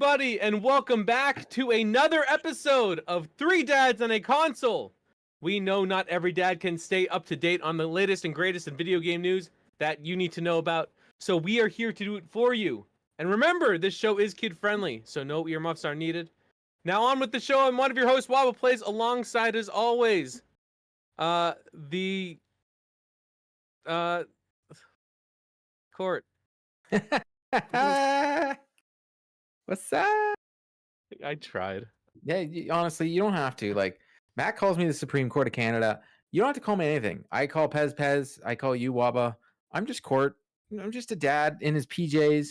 everybody, and welcome back to another episode of Three Dads and a Console. We know not every dad can stay up to date on the latest and greatest in video game news that you need to know about, so we are here to do it for you. And remember, this show is kid-friendly, so no earmuffs are needed. Now on with the show, I'm one of your hosts, Wobble Plays, alongside, as always, Court. What's that? I tried. Yeah, honestly, you don't have to. Like, Matt calls me the Supreme Court of Canada. You don't have to call me anything. I call Pez. I call you Waba. I'm just Court. I'm just a dad in his PJs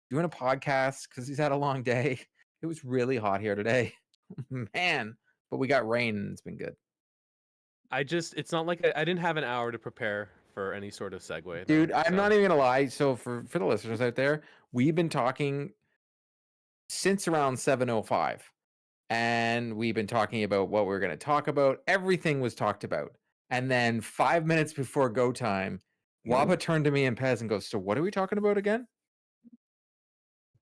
doing a podcast because he's had a long day. It was really hot here today. Man, but we got rain and it's been good. It's not like I didn't have an hour to prepare for any sort of segue. Dude, I'm not even going to lie. So for the listeners out there, we've been talking since around 7:05. And we've been talking about what we're going to talk about. Everything was talked about. And then 5 minutes before go time, Waba turned to me and Pez and goes, "So what are we talking about again?"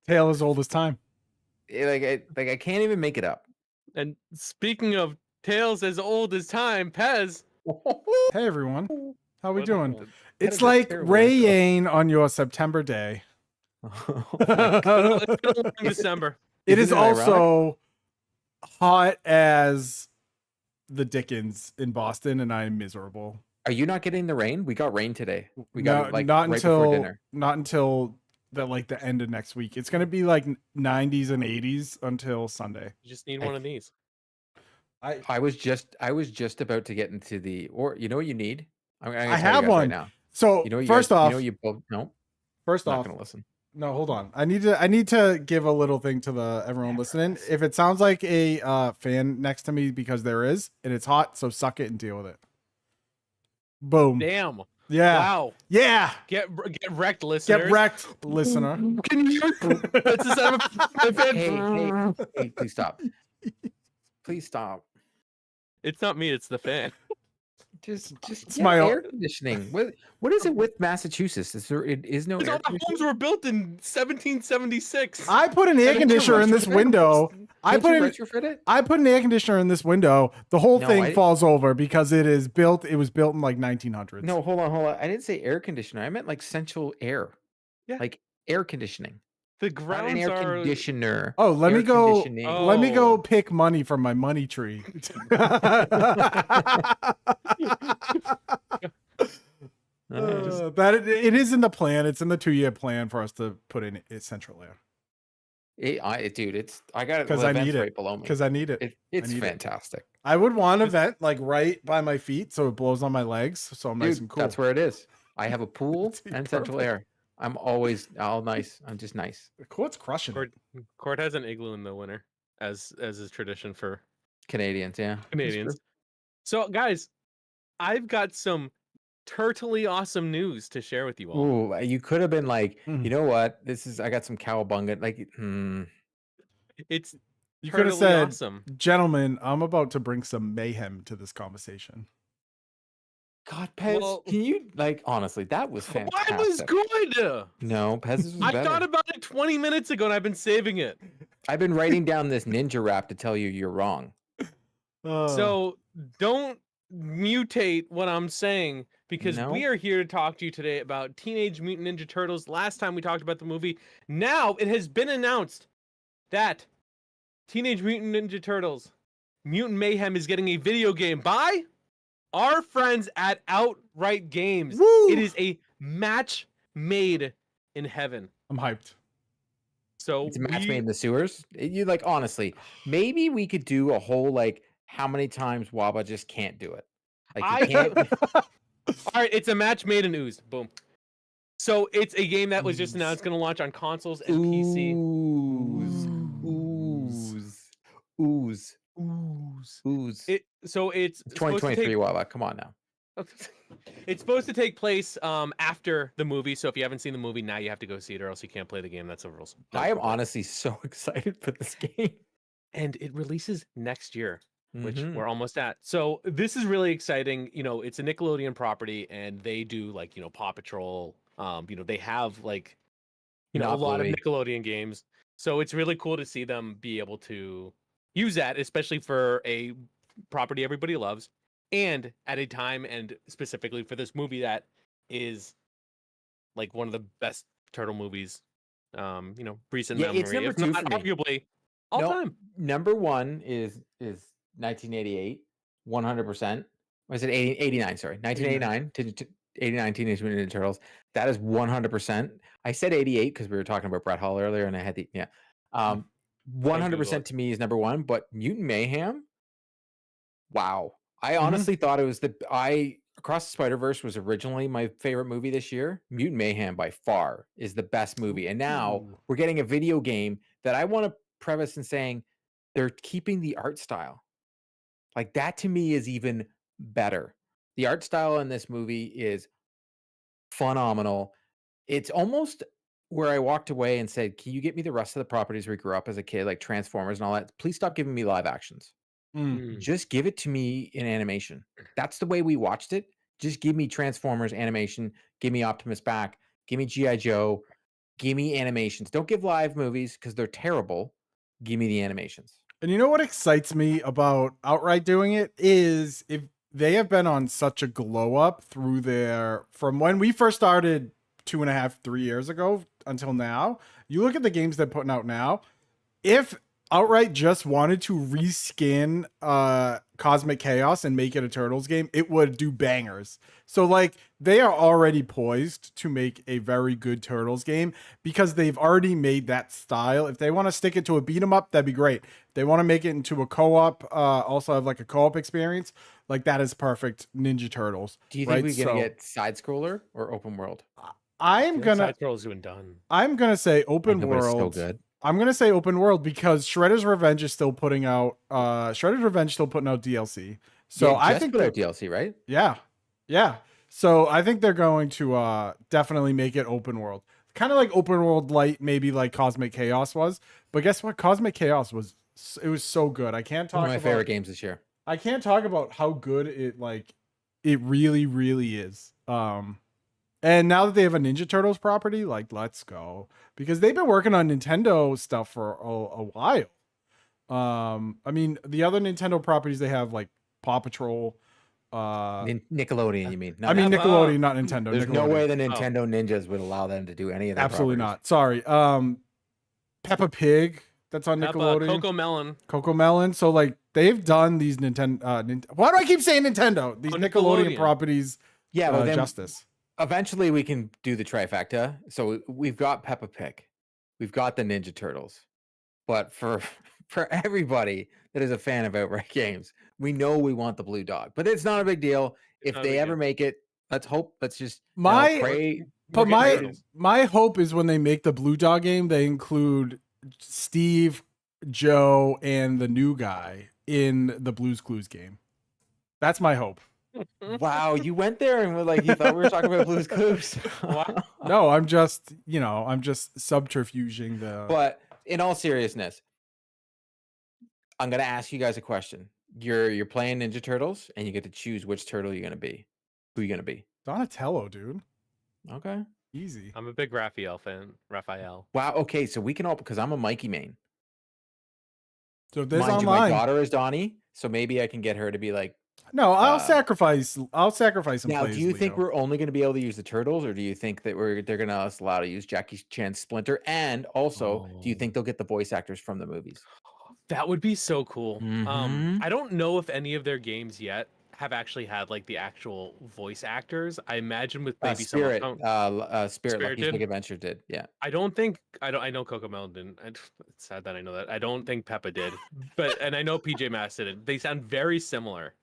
Tale as old as time. I can't even make it up. And speaking of tales as old as time, Pez. Hey everyone, how we doing? What It's like rain on your September day. It's been a long December. It is also hot as the Dickens in Boston, and I'm miserable. Are you not getting the rain? We got rain today. We got not right before dinner. Not until the end of next week. It's gonna be like 90s and 80s until Sunday. You just need one of these. I was just about to get into the, or you know what you need? I have one right now. So you know, first off, you both no. First I'm off, not gonna listen. No, hold on. I need to give a little thing to everyone listening. If it sounds like a fan next to me, because there is, and it's hot, so suck it and deal with it. Boom. Damn. Yeah. Wow. Yeah. Get wrecked, listeners. Get wrecked, listener. Can you? That's the sound of Hey, please stop. Please stop. It's not me. It's the fan. Just it's my air conditioning. What is it with Massachusetts? It is no. All the homes were built in 1776. I put an air conditioner in this window. I put an air conditioner in this window. The whole thing falls over because it was built in like 1900s. No, hold on. I didn't say air conditioner. I meant like central air. Yeah. Like air conditioning. The grounds not an air conditioner. Oh, let me go pick money from my money tree. It is in the plan. It's in the 2-year plan for us to put in central air. Dude, I got it because I need it right below me. Because I need it. It's fantastic. I would want a vent like right by my feet so it blows on my legs, so I'm nice and cool. That's where it is. I have a pool and central air. I'm always all nice. I'm just nice. The Court's crushing it. Court has an igloo in the winter, as is tradition for Canadians. Yeah, Canadians. So, guys, I've got some turtly awesome news to share with you all. Ooh, you could have been like, you know what? I got some cowabunga. Like, You could have said, awesome. Gentlemen, I'm about to bring some mayhem to this conversation. God, Pez, can you, honestly, that was fantastic. Mine was good. No, Pez was better. I thought about it 20 minutes ago and I've been saving it. I've been writing down this ninja rap to tell you you're wrong. So don't mutate what I'm saying, because we are here to talk to you today about Teenage Mutant Ninja Turtles. Last time we talked about the movie. Now it has been announced that Teenage Mutant Ninja Turtles Mutant Mayhem is getting a video game by our friends at Outright Games. Woo! It is a match made in heaven. I'm hyped. So it's a match made in the sewers. You honestly, maybe we could do a whole how many times Waba just can't do it. You can't. All right, it's a match made in ooze. Boom. So it's a game that was just announced, going to launch on consoles and PC. Ooze. It's 2023 Waba. Come on now. It's supposed to take place after the movie. So if you haven't seen the movie, now you have to go see it, or else you can't play the game. That's the rules. I am honestly so excited for this game. And it releases next year, which we're almost at. So this is really exciting. It's a Nickelodeon property, and they do Paw Patrol. They have a Not lot of Bluey. Nickelodeon games. So it's really cool to see them be able to use that, especially for a property everybody loves, and at a time and specifically for this movie that is like one of the best turtle movies, recent Yeah, it's memory, number if 2 not for me. arguably all No, time. number 1 is 1988, 100%. Was it 89? Sorry, 1989 to 89 Teenage Mutant Ninja Turtles. That is 100%. I said 88 because we were talking about Brett Hall earlier, and I had the 100% to me is number 1. But Mutant Mayhem, wow! I honestly thought it was Across the Spider-Verse was originally my favorite movie this year. Mutant Mayhem by far is the best movie, and now we're getting a video game that I want to preface in saying they're keeping the art style. Like, that to me is even better. The art style in this movie is phenomenal. It's almost where I walked away and said, "Can you get me the rest of the properties we grew up as a kid, like Transformers and all that? Please stop giving me live actions. Just give it to me in animation." That's the way we watched it. Just give me Transformers animation. Give me Optimus back. Give me G.I. Joe. Give me animations. Don't give live movies because they're terrible. Give me the animations. And you know what excites me about outright doing it is if they have been on such a glow up from when we first started 2.5, 3 years ago until now. You look at the games they're putting out now. If outright just wanted to reskin Cosmic Chaos and make it a Turtles game, it would do bangers. So like they are already poised to make a very good Turtles game because they've already made that style. If they want to stick it to a beat 'em up, that'd be great. If they want to make it into a co-op, also have like a co-op experience, like that is perfect Ninja Turtles. Do you think we're gonna get side scroller or open world? I'm gonna Side Scroll's doing done. I'm gonna say open world. So good. I'm gonna say open world because Shredder's Revenge is still putting out DLC. So yeah, I think put out DLC, right? Yeah. So I think they're going to definitely make it open world. Kind of like open world light, maybe like Cosmic Chaos was. But guess what? Cosmic Chaos was so good. I can't talk One of my about favorite games this year. I can't talk about how good it really, really is. And now that they have a Ninja Turtles property, like, let's go. Because they've been working on Nintendo stuff for a while. I mean, the other Nintendo properties they have, like Paw Patrol. Nickelodeon, you mean? Nickelodeon, not Nintendo. There's Nickelodeon. no way the Nintendo Ninjas would allow them to do any of that. Absolutely not. Sorry. Peppa Pig, that's on Nickelodeon. Coco Melon. So, like, they've done these Nintendo. Why do I keep saying Nintendo? These Nickelodeon properties. Yeah, well, justice. Eventually, we can do the trifecta. So we've got Peppa Pig, we've got the Ninja Turtles, but for everybody that is a fan of outright games, we know we want the Blue Dog. But it's not a big deal if they ever make it. Let's hope. Let's just pray. But my hope is when they make the Blue Dog game, they include Steve, Joe, and the new guy in the Blue's Clues game. That's my hope. Wow, you went there and were like, you thought we were talking about Blue's Clues. No, I'm just subterfuging the. But in all seriousness, I'm gonna ask you guys a question. You're playing Ninja Turtles, and you get to choose which turtle you're gonna be. Who you gonna be? Donatello, dude. Okay, easy. I'm a big Raphael fan. Raphael. Wow. Okay, so we can all because I'm a Mikey main. So there's Mind online. You, my daughter is Donnie, so maybe I can get her to be like. No, I'll sacrifice some. Now, do you think we're only going to be able to use the turtles, or do you think that they're going to allow to use Jackie Chan's Splinter? And also, do you think they'll get the voice actors from the movies? That would be so cool. I don't know if any of their games yet have actually had like the actual voice actors. I imagine with maybe Spirit, Spirit Lucky's Big Adventure did. Yeah. I know Coco Melon didn't. It's sad that I know that. I don't think Peppa did. And I know PJ Masks did it. They sound very similar.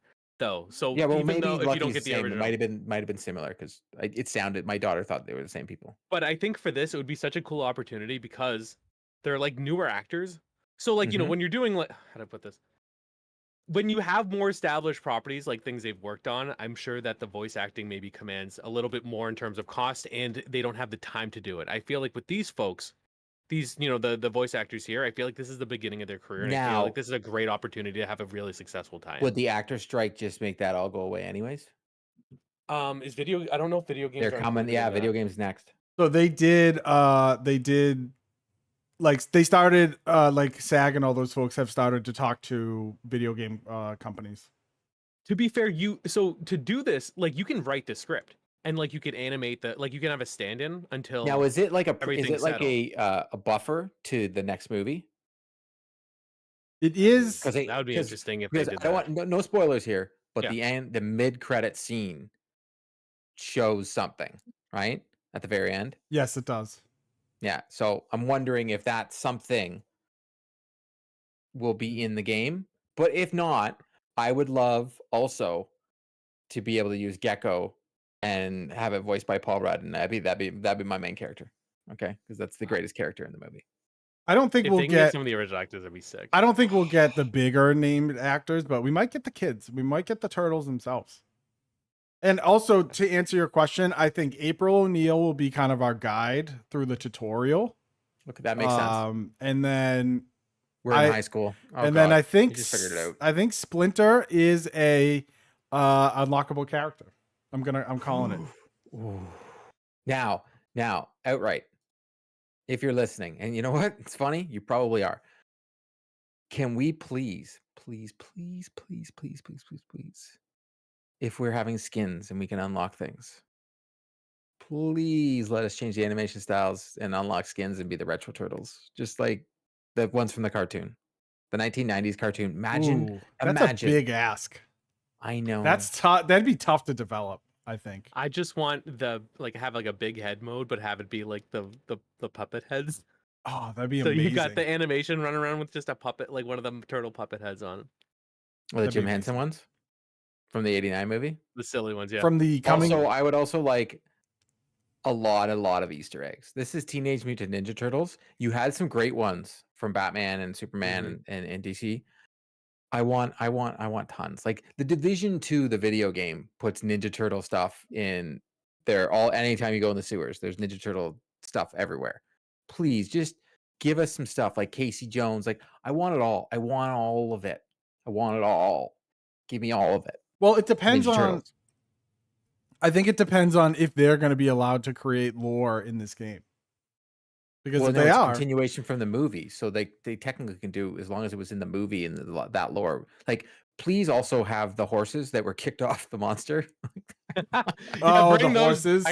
Though, so yeah, well, even maybe though if Lucky's you don't get the same, original, it might have been similar because it sounded. My daughter thought they were the same people. But I think for this, it would be such a cool opportunity because they're like newer actors. So like when you're doing like how do I put this? When you have more established properties, like things they've worked on, I'm sure that the voice acting maybe commands a little bit more in terms of cost, and they don't have the time to do it. I feel like with these folks. These, the voice actors here, I feel like this is the beginning of their career. And I feel like this is a great opportunity to have a really successful time. Would the actor strike just make that all go away anyways? I don't know if video games are coming. Yeah, video games next. So they did like they started like SAG and all those folks have started to talk to video game companies. To be fair, to do this, like you can write the script and like you could animate you can have a stand-in until Now, is it like everything's a buffer to the next movie? It is that would be interesting if they did I don't want no spoilers here, but Yeah. the mid-credit scene shows something, right? At the very end. Yes, it does. Yeah. So I'm wondering if that something will be in the game. But if not, I would love also to be able to use Gecko and have it voiced by Paul Rudd, and that'd be my main character. Okay, because that's the greatest character in the movie. I don't think if we'll they can get some of the original actors, that'd be sick. I don't think we'll get the bigger named actors, but we might get the kids. We might get the turtles themselves. And also, to answer your question, I think April O'Neil will be kind of our guide through the tutorial. Look, that makes sense. And then we're in high school. Then I think we just figured it out. I think Splinter is a unlockable character. I'm calling it. Ooh. Now, outright. If you're listening, and you know what? It's funny, you probably are. Can we please, if we're having skins and we can unlock things, please let us change the animation styles and unlock skins and be the retro turtles, just like the ones from the cartoon, the 1990s cartoon. Imagine that's a big ask. I know that's tough. That'd be tough to develop. I think. I just want have like a big head mode, but have it be like the puppet heads. Oh, that'd be amazing. So you got the animation running around with just a puppet, like one of them turtle puppet heads on it. Oh, the Jim Henson ones from the '89 movie. The silly ones, yeah. From the coming. Also, I would also like a lot of Easter eggs. This is Teenage Mutant Ninja Turtles. You had some great ones from Batman and Superman and DC. I want tons. Like the Division 2, the video game, puts Ninja Turtle stuff in there. Anytime you go in the sewers, there's Ninja Turtle stuff everywhere. Please just give us some stuff like Casey Jones. Like I want it all. I want all of it. I want it all. Give me all of it. Well, it depends on. I think it depends on if they're going to be allowed to create lore in this game. Because if they are, continuation from the movie, so they technically can do as long as it was in the movie and that lore. Like, please also have the horses that were kicked off the monster. The horses.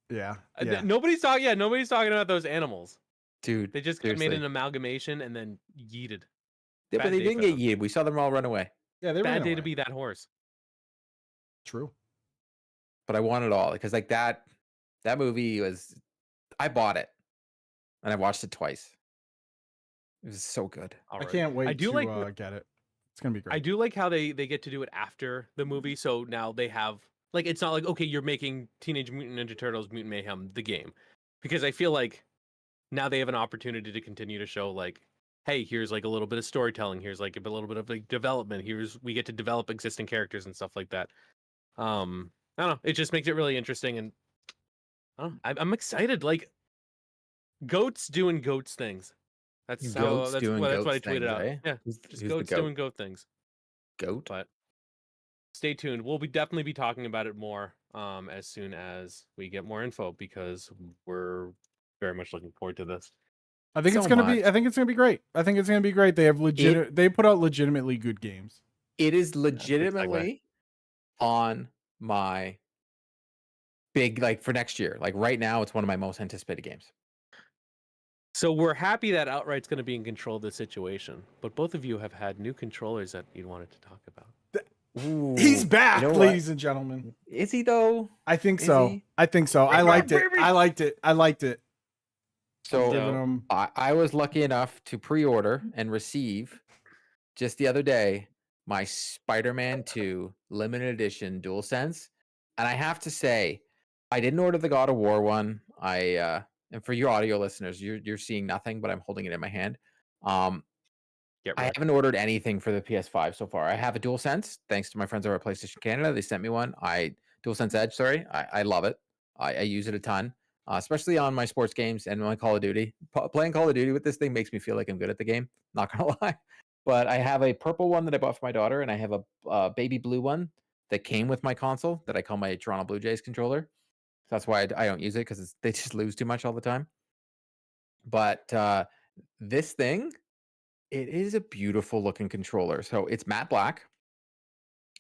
Yeah. Nobody's talking about those animals, dude. They just made an amalgamation and then yeeted. Yeah, but they didn't get yeeted. We saw them all run away. Yeah, they bad day to be that horse. True. But I want it all because like that movie was. I bought it. And I watched it twice. It was so good. I can't wait to get it. It's gonna be great. I do like how they get to do it after the movie. So now they have it's not like, okay, you're making Teenage Mutant Ninja Turtles Mutant Mayhem the game, because I feel like now they have an opportunity to continue to show like, hey, here's like a little bit of storytelling. Here's like a little bit of like development. We get to develop existing characters and stuff like that. I don't know. It just makes it really interesting, and I'm excited. Like. Goats doing goats things. That's what I tweeted out. Eh? Yeah, just goats doing goat things. Goat. But stay tuned. We'll definitely be talking about it more as soon as we get more info, because we're very much looking forward to this. I think it's gonna be great. I think it's gonna be great. They have they put out legitimately good games. It is legitimately on my big for next year. Like right now, it's one of my most anticipated games. So we're happy that Outright's going to be in control of the situation, but both of you have had new controllers that you wanted to talk about. Ooh, he's back, ladies and gentlemen. Is he though? I think so. I liked it. So I was lucky enough to pre-order and receive just the other day my Spider-Man 2 limited edition DualSense, and I have to say, I didn't order the God of War one. And for your audio listeners, you're seeing nothing, but I'm holding it in my hand. I haven't ordered anything for the PS5 so far. I have a DualSense, thanks to my friends over at PlayStation Canada. They sent me one. DualSense Edge, sorry. I love it. I use it a ton, especially on my sports games and my Call of Duty. Playing Call of Duty with this thing makes me feel like I'm good at the game. Not gonna lie. But I have a purple one that I bought for my daughter, and I have a baby blue one that came with my console that I call my Toronto Blue Jays controller. That's why I don't use it, because they just lose too much all the time. But this thing, it is a beautiful looking controller. So it's matte black,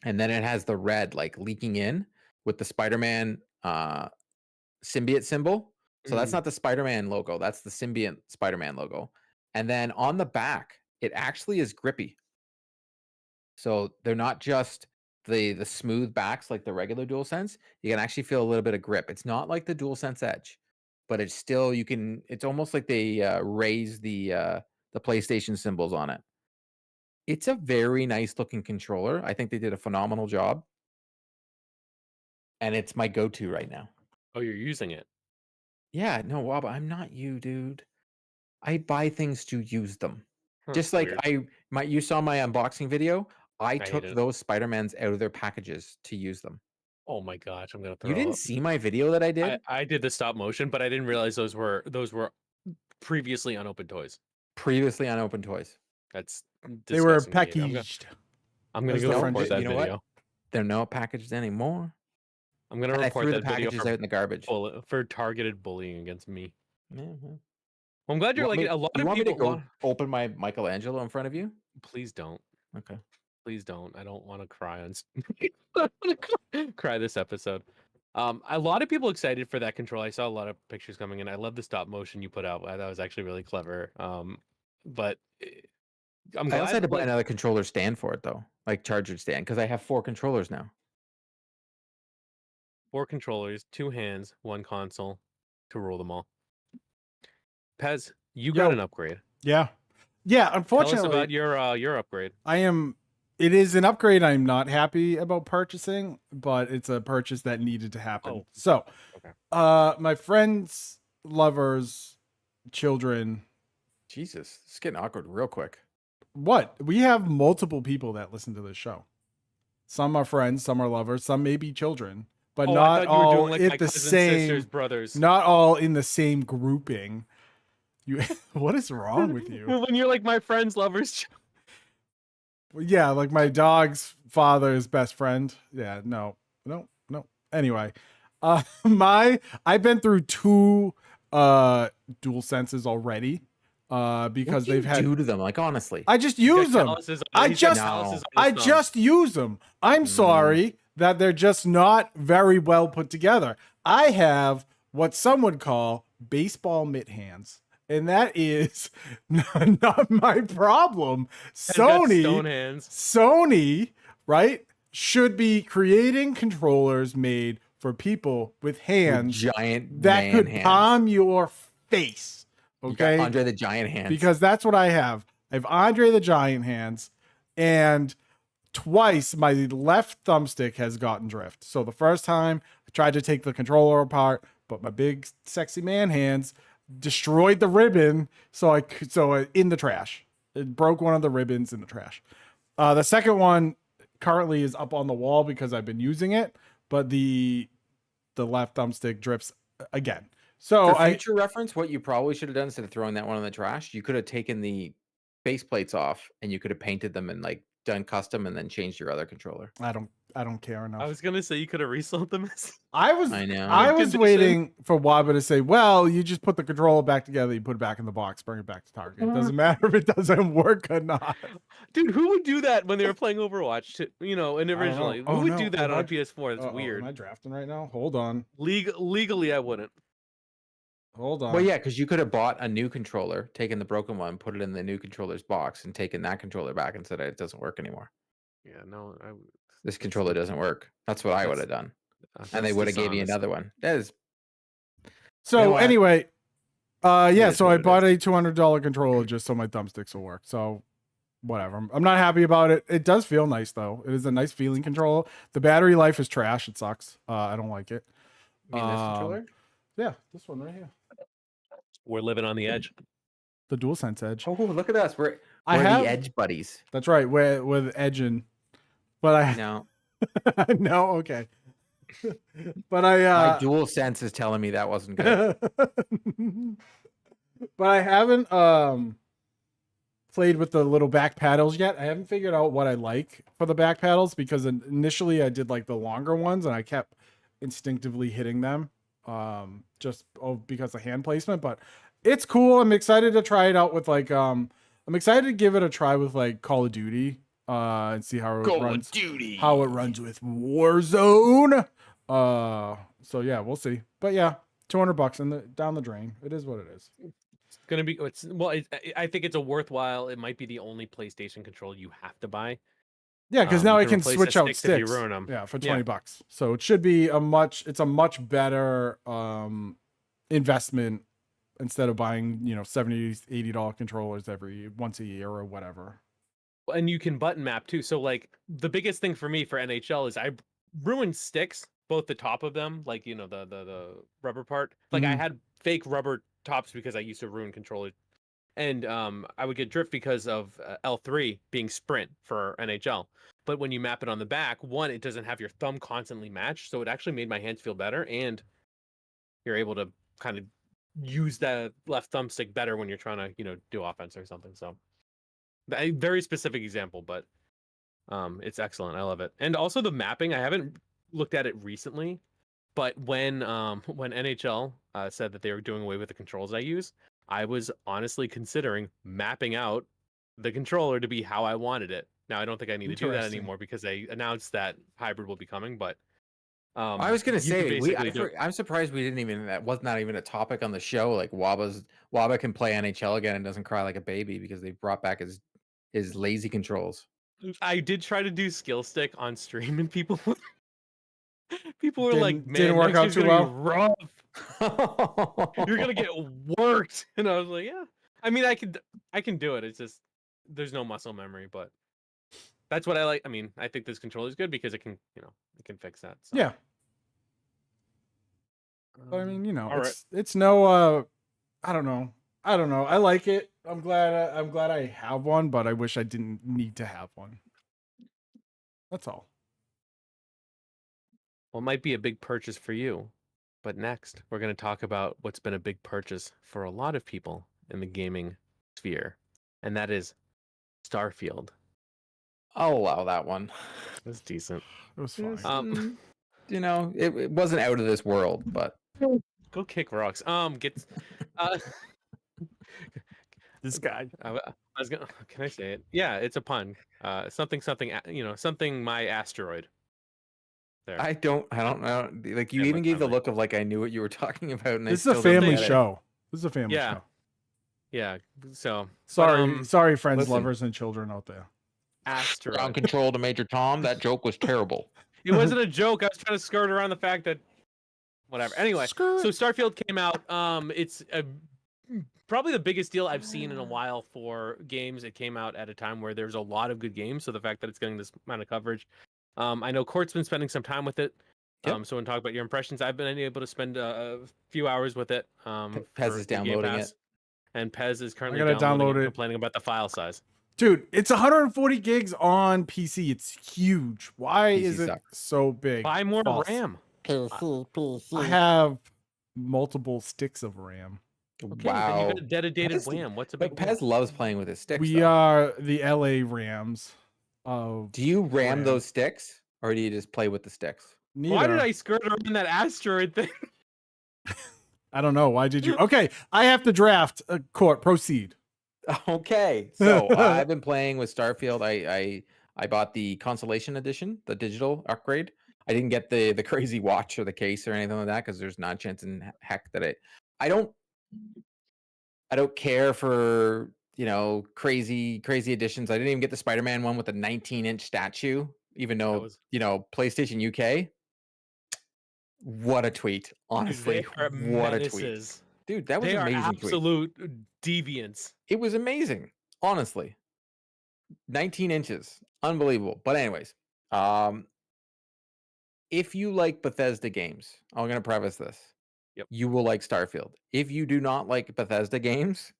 and then it has the red like leaking in with the Spider-Man symbiote symbol. So that's not the Spider-Man logo. That's the symbiote Spider-Man logo. And then on the back, it actually is grippy. So they're not just the smooth backs like the regular DualSense. You can actually feel a little bit of grip. It's not like the DualSense Edge, but it's still, it's almost like they raise the PlayStation symbols on it. It's a very nice looking controller. I think they did a phenomenal job. And it's my go-to right now. Oh, you're using it? Yeah, no, Wab, I'm not you, dude. I buy things to use them. Just like weird. you saw my unboxing video. I took hated it. those Spider-Mans out of their packages to use them. Oh my gosh, I'm gonna throw You didn't up. see my video that I did? I did the stop motion, but I didn't realize those were previously unopened toys. Previously unopened toys. That's They were disgusting to me. packaged. I'm gonna As go the report French- that You know video. what? They're not packaged anymore. I'm gonna And I report threw the that video packages out in the garbage. for targeted bullying against me. Yeah, well. Well, I'm glad you're like a lot of want me to people. go open my Michelangelo in front of you? Please don't. Okay. Please don't. I don't want to cry on. Cry this episode. A lot of people excited for that control. I saw a lot of pictures coming in. I love the stop motion you put out. That was actually really clever. But I'm glad. I also had to buy another controller stand for it though, like charger stand, because I have 4 controllers now. 4 controllers, 2 hands, 1 console to rule them all. Pez, you got an upgrade. Yeah. Unfortunately, tell us about your upgrade. It is an upgrade I'm not happy about purchasing, but it's a purchase that needed to happen. Oh. So, Okay. My friends, lovers, children. Jesus, it's getting awkward real quick. What? We have multiple people that listen to this show. Some are friends, some are lovers, some may be children, but not all at the same. Sisters, brothers. Not all in the same grouping. What is wrong with you? When you're like my friends, lovers. Yeah, like my dog's father's best friend. Yeah, no. Anyway, I've been through 2 dual senses already. Because they've had do to them, like honestly. I just use them. I just use them. I'm sorry that they're just not very well put together. I have what some would call baseball mitt hands. And that is not my problem. Sony, right, should be creating controllers made for people with hands giant that could hands. palm your face. Okay, you got Andre the Giant hands. Because that's what I have. I have Andre the Giant hands, and twice my left thumbstick has gotten drift. So the first time I tried to take the controller apart, but my big sexy man hands destroyed the ribbon. So in the trash. It broke one of the ribbons in the trash. The second one currently is up on the wall because I've been using it, but the left thumbstick drifts again. So for future reference, what you probably should have done instead of throwing that one in the trash, you could have taken the base plates off and you could have painted them and like done custom and then changed your other controller. I don't care enough. I was gonna say you could have resold them. I was waiting for Waba to say, well, you just put the controller back together, you put it back in the box, bring it back to Target. It doesn't matter if it doesn't work or not. Dude, who would do that when they were playing Overwatch? And originally, who would do that on a PS4? That's weird. Am I drafting right now? Hold on. Legally, I wouldn't. Hold on. Well, yeah, because you could have bought a new controller, taken the broken one, put it in the new controller's box, and taken that controller back and said it doesn't work anymore. Yeah, no, this controller doesn't work. That's what I would have done, and they would have gave you another one. That is. So anyway, so I bought a $200 controller just so my thumbsticks will work. So whatever. I'm not happy about it. It does feel nice though. It is a nice feeling controller. The battery life is trash. It sucks. I don't like it. You mean this controller? Yeah, this one right here. We're living on the edge. The DualSense Edge. Oh, look at us. We're the Edge buddies. That's right. We're edging. But I know. No, okay. But my DualSense is telling me that wasn't good. But I haven't played with the little back paddles yet. I haven't figured out what I like for the back paddles because initially I did like the longer ones and I kept instinctively hitting them just because of hand placement, but it's cool. I'm excited to try it out with like I'm excited to give it a try with like Call of Duty and see how it runs. How it runs with Warzone. So yeah, we'll see. But yeah, $200 down the drain. It is what it is. It's gonna be. I think it's a worthwhile. It might be the only PlayStation controller you have to buy. Yeah, because now I can replace switch the out sticks if you sticks. ruin 'em. Yeah, for Yeah. $20. So it should be it's a much better investment instead of buying, $70, $80 controllers once a year or whatever. And you can button map too. So like the biggest thing for me for NHL is I ruined sticks, both the top of them, like the rubber part. Like I had fake rubber tops because I used to ruin controllers. And I would get drift because of L3 being sprint for NHL. But when you map it on the back, one, it doesn't have your thumb constantly matched, so it actually made my hands feel better, and you're able to kind of use the left thumbstick better when you're trying to do offense or something. So a very specific example, but it's excellent. I love it. And also the mapping, I haven't looked at it recently, but when NHL said that they were doing away with the controls I use, I was honestly considering mapping out the controller to be how I wanted it. Now I don't think I need to do that anymore because they announced that hybrid will be coming. But I was gonna say I'm surprised we didn't even that was not even a topic on the show. Like Waba can play NHL again and doesn't cry like a baby because they brought back his lazy controls. I did try to do skill stick on stream and people were like, "Man, didn't work out too well. Rough. You're gonna get worked." And I was like, "Yeah, I mean, I can do it. It's just there's no muscle memory, but that's what I like. I mean, I think this controller is good because it can fix that." So. Yeah. But I mean, right. it's no I don't know. I like it. I'm glad I have one, but I wish I didn't need to have one. That's all. Well, it might be a big purchase for you, but next we're going to talk about what's been a big purchase for a lot of people in the gaming sphere, and that is Starfield. I'll allow that one. That's decent. It was fine. It wasn't out of this world, but go kick rocks. This guy. I was gonna. Can I say it? Yeah, it's a pun. Something. Something. My asteroid. There. I don't know. Like you even gave the look of like I knew what you were talking about. And this is a family show. This is a family show. Yeah. So sorry, friends, lovers, and children out there. Asteroid. Ground control to Major Tom. That joke was terrible. It wasn't a joke. I was trying to skirt around the fact that whatever. Anyway, so Starfield came out. It's probably the biggest deal I've seen in a while for games. It came out at a time where there's a lot of good games. So the fact that it's getting this amount of coverage. I know Court's been spending some time with it. Yep. So when talk about your impressions, I've been able to spend a few hours with it. Pez is downloading it. And Pez is currently downloading it, complaining about the file size. Dude, it's 140 gigs on PC. It's huge. Why is it so big? Buy more RAM. I have multiple sticks of RAM. Okay, wow. Then you got a dedicated RAM. What's a big deal? Pez loves playing with his sticks. We are the LA Rams. Do you ram those sticks or do you just play with the sticks? Neither. Why did I skirt around that asteroid thing? I don't know. Why did you? Okay, I have to draft. Court, proceed. Okay, so I've been playing with Starfield. I bought the Consolation Edition, the digital upgrade. I didn't get the crazy watch or the case or anything like that because there's not a chance in heck that I don't care for crazy editions. I didn't even get the Spider-Man one with a 19-inch statue, even though PlayStation UK. What a tweet! Honestly, what a tweet, dude! That was amazing. Absolute deviants. It was amazing, honestly. 19 inches, unbelievable. But anyways, if you like Bethesda games, I'm gonna preface this. Yep. You will like Starfield. If you do not like Bethesda games,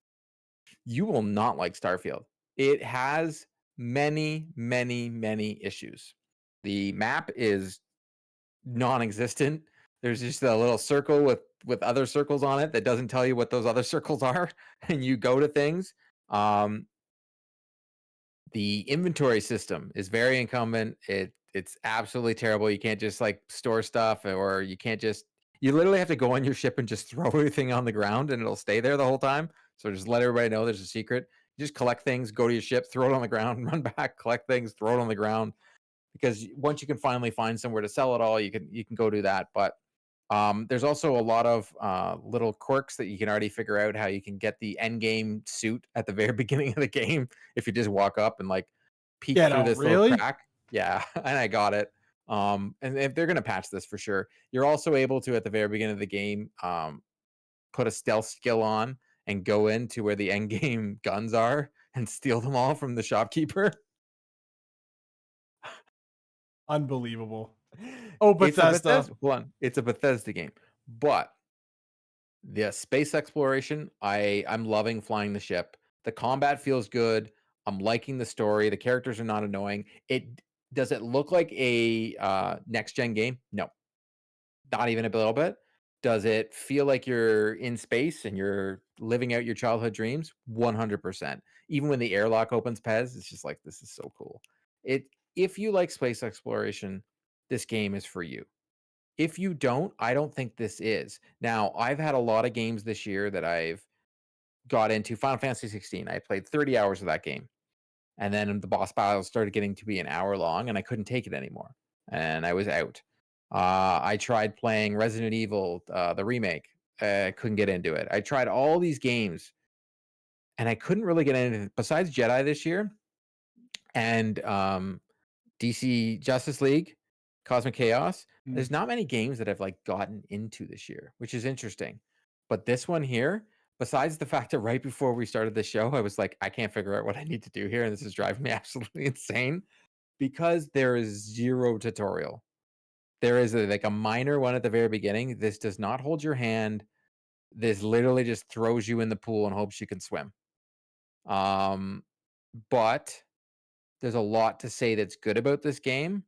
you will not like Starfield. It has many issues. The map is non-existent. There's just a little circle with other circles on it that doesn't tell you what those other circles are, and you go to things. The inventory system is very incumbent. It's absolutely terrible. You can't just like store stuff, or you can't just You literally have to go on your ship and just throw everything on the ground, and it'll stay there the whole time. So just let everybody know there's a secret. You just collect things, go to your ship, throw it on the ground, run back, collect things, throw it on the ground. Because once you can finally find somewhere to sell it all, you can go do that. But there's also a lot of little quirks that you can already figure out how you can get the end game suit at the very beginning of the game if you just walk up and like peek through this little crack. Yeah, and I got it. And if they're gonna patch this for sure. You're also able to at the very beginning of the game put a stealth skill on and go into where the end game guns are and steal them all from the shopkeeper. Unbelievable. Oh, Bethesda. It's a Bethesda game. But the space exploration, I'm loving flying the ship. The combat feels good. I'm liking the story. The characters are not annoying. Does it look like a next gen game? No. Not even a little bit. Does it feel like you're in space and you're living out your childhood dreams? 100%. Even when the airlock opens, Pez, it's just like, this is so cool. If you like space exploration, this game is for you. If you don't, I don't think this is. Now, I've had a lot of games this year that I've got into. Final Fantasy 16. I played 30 hours of that game. And then the boss battles started getting to be an hour long, and I couldn't take it anymore. And I was out. I tried playing Resident Evil, the remake. Couldn't get into it. I tried all these games, and I couldn't really get into it. Besides Jedi this year, and DC Justice League, Cosmic Chaos, there's not many games that I've like gotten into this year, which is interesting. But this one here, besides the fact that right before we started the show, I was like, I can't figure out what I need to do here, and this is driving me absolutely insane because there is zero tutorial. There is like a minor one at the very beginning. This does not hold your hand. This literally just throws you in the pool and hopes you can swim. But there's a lot to say that's good about this game,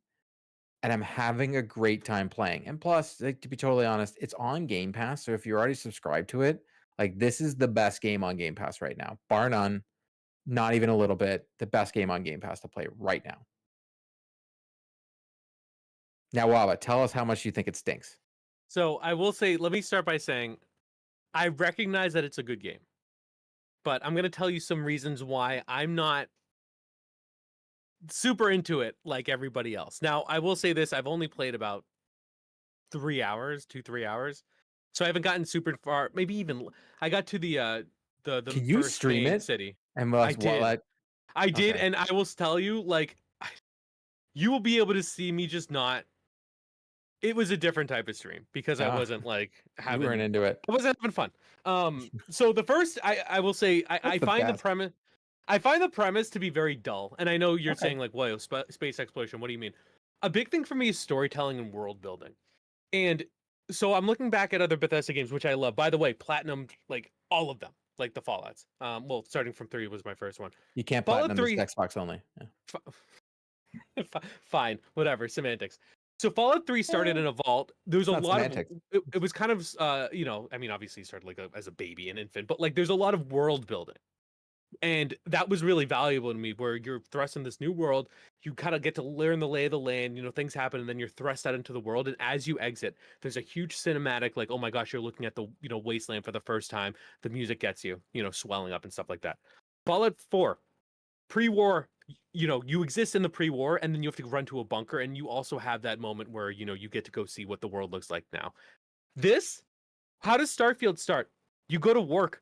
and I'm having a great time playing. And plus, like, to be totally honest, it's on Game Pass. So if you're already subscribed to it, like, this is the best game on Game Pass right now, bar none. Not even a little bit. The best game on Game Pass to play right now. Now, Waba, tell us how much you think it stinks. So I will say, let me start by saying, I recognize that it's a good game, but I'm going to tell you some reasons why I'm not super into it like everybody else. Now, I will say this, I've only played about 3 hours, 3 hours. So I haven't gotten super far. Maybe even I got to the Can you first stream main it? city. And I did. I did, okay. and I will tell you, like, you will be able to see me just not. It was a different type of stream because I wasn't like having. You weren't into it. I wasn't having fun. So the first, I will say, I find the premise. I find the premise to be very dull, and I know you're saying like, "Whoa, space exploration." What do you mean? A big thing for me is storytelling and world building, and so I'm looking back at other Bethesda games, which I love. By the way, platinum like all of them, like the Fallouts. Well, starting from 3 was my first one. You can't platinum this Xbox only. Yeah. Fine, whatever, semantics. So Fallout 3 started in a vault. There was a lot semantics. Of it was kind of you know, I mean, obviously started like as a baby, an infant, but like there's a lot of world building. And that was really valuable to me, where you're thrust in this new world, you kind of get to learn the lay of the land, you know, things happen, and then you're thrust out into the world. And as you exit, there's a huge cinematic, like, oh my gosh, you're looking at the, you know, wasteland for the first time. The music gets you, you know, swelling up and stuff like that. Fallout 4, pre-war, you know, you exist in the pre-war, and then you have to run to a bunker, and you also have that moment where, you know, you get to go see what the world looks like now. How does Starfield start? You go to work.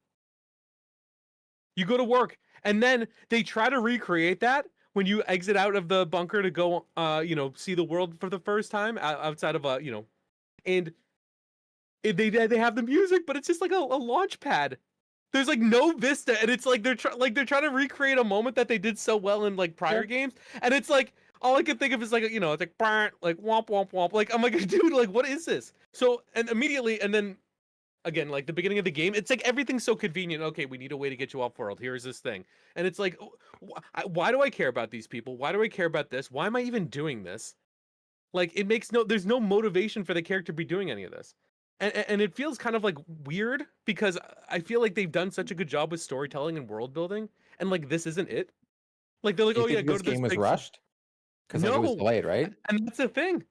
You go to work, and then they try to recreate that when you exit out of the bunker to go, you know, see the world for the first time outside of a, you know, and they have the music, but it's just like a launch pad. There's like no vista, and it's like they're trying to recreate a moment that they did so well in like prior games, and it's like all I can think of is like, you know, it's like womp womp womp. Like I'm like, dude, like what is this? So and immediately, and then again, like the beginning of the game, it's like everything's so convenient. Okay, we need a way to get you off world. Here's this thing, and it's like, why do I care about these people? Why do I care about this? Why am I even doing this? Like it makes there's no motivation for the character to be doing any of this. And it feels kind of like weird because I feel like they've done such a good job with storytelling and world building, and like this isn't it. Like they're like, oh yeah, go to this game was rushed because it was delayed, right? And that's the thing.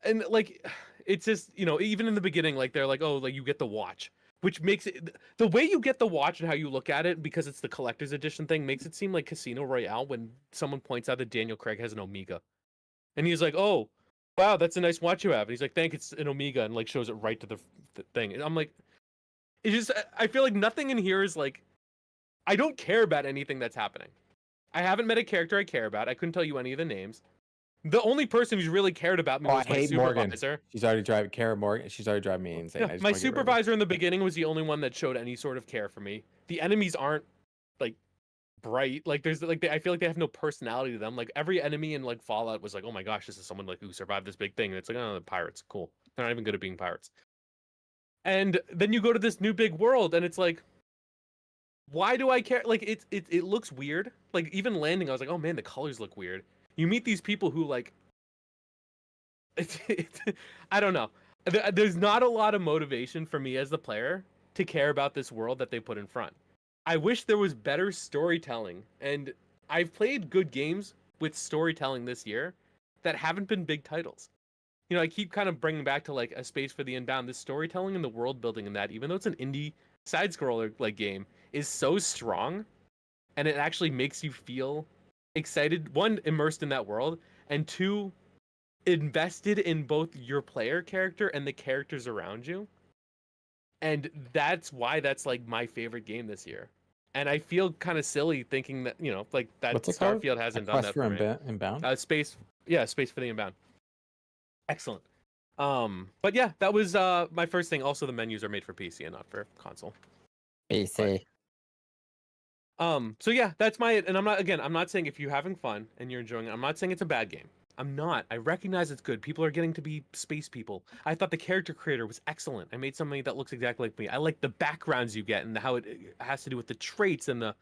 And like, it's just, you know, even in the beginning, like they're like, oh, like you get the watch, which makes it, the way you get the watch and how you look at it, because it's the collector's edition thing, makes it seem like Casino Royale when someone points out that Daniel Craig has an Omega. And he's like, oh, wow, that's a nice watch you have. And he's like, thank, it's an Omega, and like shows it right to the thing. And I'm like, it's just, I feel like nothing in here is like, I don't care about anything that's happening. I haven't met a character I care about. I couldn't tell you any of the names. The only person who's really cared about me was my supervisor. Morgan. She's already driving Kara Morgan. She's already driving me insane. Yeah, my supervisor in the beginning was the only one that showed any sort of care for me. The enemies aren't like bright. Like there's like I feel like they have no personality to them. Like every enemy in like Fallout was like, oh my gosh, this is someone like who survived this big thing. And it's like, oh, the pirates, cool. They're not even good at being pirates. And then you go to this new big world, and it's like, why do I care? Like it looks weird. Like even landing, I was like, oh man, the colors look weird. You meet these people who like, I don't know. There's not a lot of motivation for me as the player to care about this world that they put in front. I wish there was better storytelling, and I've played good games with storytelling this year that haven't been big titles. You know, I keep kind of bringing back to like A Space for the Unbound. The storytelling and the world building in that, even though it's an indie side scroller like game, is so strong, and it actually makes you feel excited, one, immersed in that world, and two, invested in both your player character and the characters around you. And that's why that's like my favorite game this year. And I feel kind of silly thinking that, you know, like that Starfield hasn't done that for me. Inbound? Space for the Unbound. Excellent. But yeah, that was my first thing. Also, the menus are made for PC and not for console. PC. So yeah, that's my, and I'm not saying if you're having fun and you're enjoying it, I'm not saying it's a bad game. I'm not. I recognize it's good. People are getting to be space people. I thought the character creator was excellent. I made something that looks exactly like me. I like the backgrounds you get and how it has to do with the traits and the